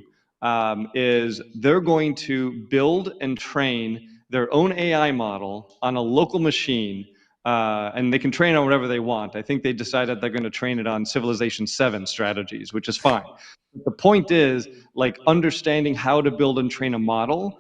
is they're going to build and train their own AI model on a local machine, and they can train on whatever they want. I think they decided they're going to train it on Civilization 7 strategies, which is fine. The point is, like, understanding how to build and train a model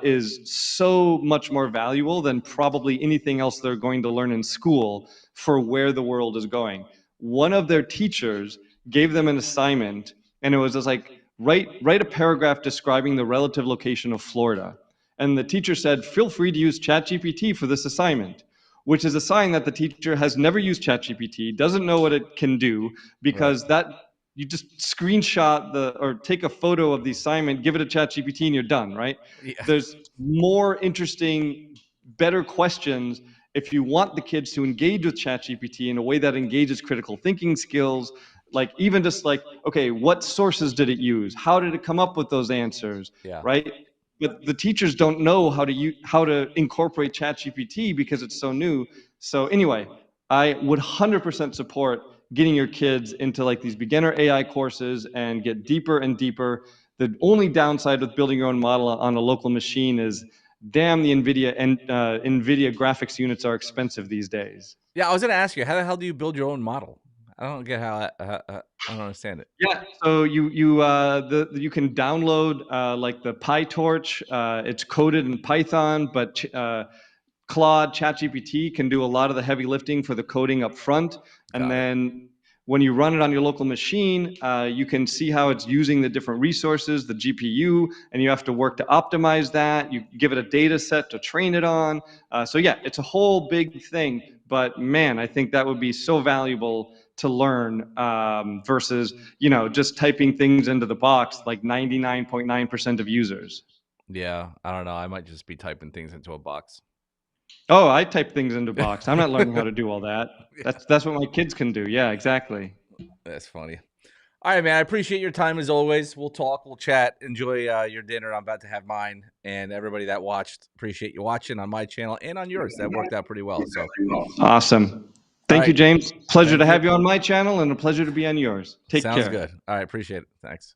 is so much more valuable than probably anything else they're going to learn in school for where the world is going. One of their teachers gave them an assignment, and it was just like, write a paragraph describing the relative location of Florida. And the teacher said, feel free to use ChatGPT for this assignment, which is a sign that the teacher has never used ChatGPT, doesn't know what it can do, Right. because that you just screenshot or take a photo of the assignment, give it a ChatGPT, and you're done, right? Yeah. There's more interesting, better questions if you want the kids to engage with ChatGPT in a way that engages critical thinking skills, like even just like, okay, what sources did it use? How did it come up with those answers? Yeah. Right? But the teachers don't know how to incorporate ChatGPT because it's so new. So anyway, I would 100% support getting your kids into like these beginner AI courses and get deeper and deeper. The only downside with building your own model on a local machine is, damn, the NVIDIA graphics units are expensive these days. Yeah, I was gonna ask you, how the hell do you build your own model? I don't get I don't understand it. Yeah, so you can download like the PyTorch. It's coded in Python, but Claude, ChatGPT can do a lot of the heavy lifting for the coding up front. And Got it. then when you run it on your local machine, you can see how it's using the different resources, the GPU, and you have to work to optimize that. You give it a data set to train it on. So yeah, it's a whole big thing. But man, I think that would be so valuable to learn versus just typing things into the box like 99.9% of users. Yeah, I don't know. I might just be typing things into a box. Oh, I type things into box. I'm not learning how to do all that. That's what my kids can do. Yeah, exactly. That's funny. All right, man. I appreciate your time as always. We'll talk. We'll chat. Enjoy your dinner. I'm about to have mine. And everybody that watched, appreciate you watching on my channel and on yours. That worked out pretty well. So, Awesome. all Thank you, right. James. Pleasure to Thank you. have you on my channel and a pleasure to be on yours. Take Sounds care. good. All right. Appreciate it. Thanks.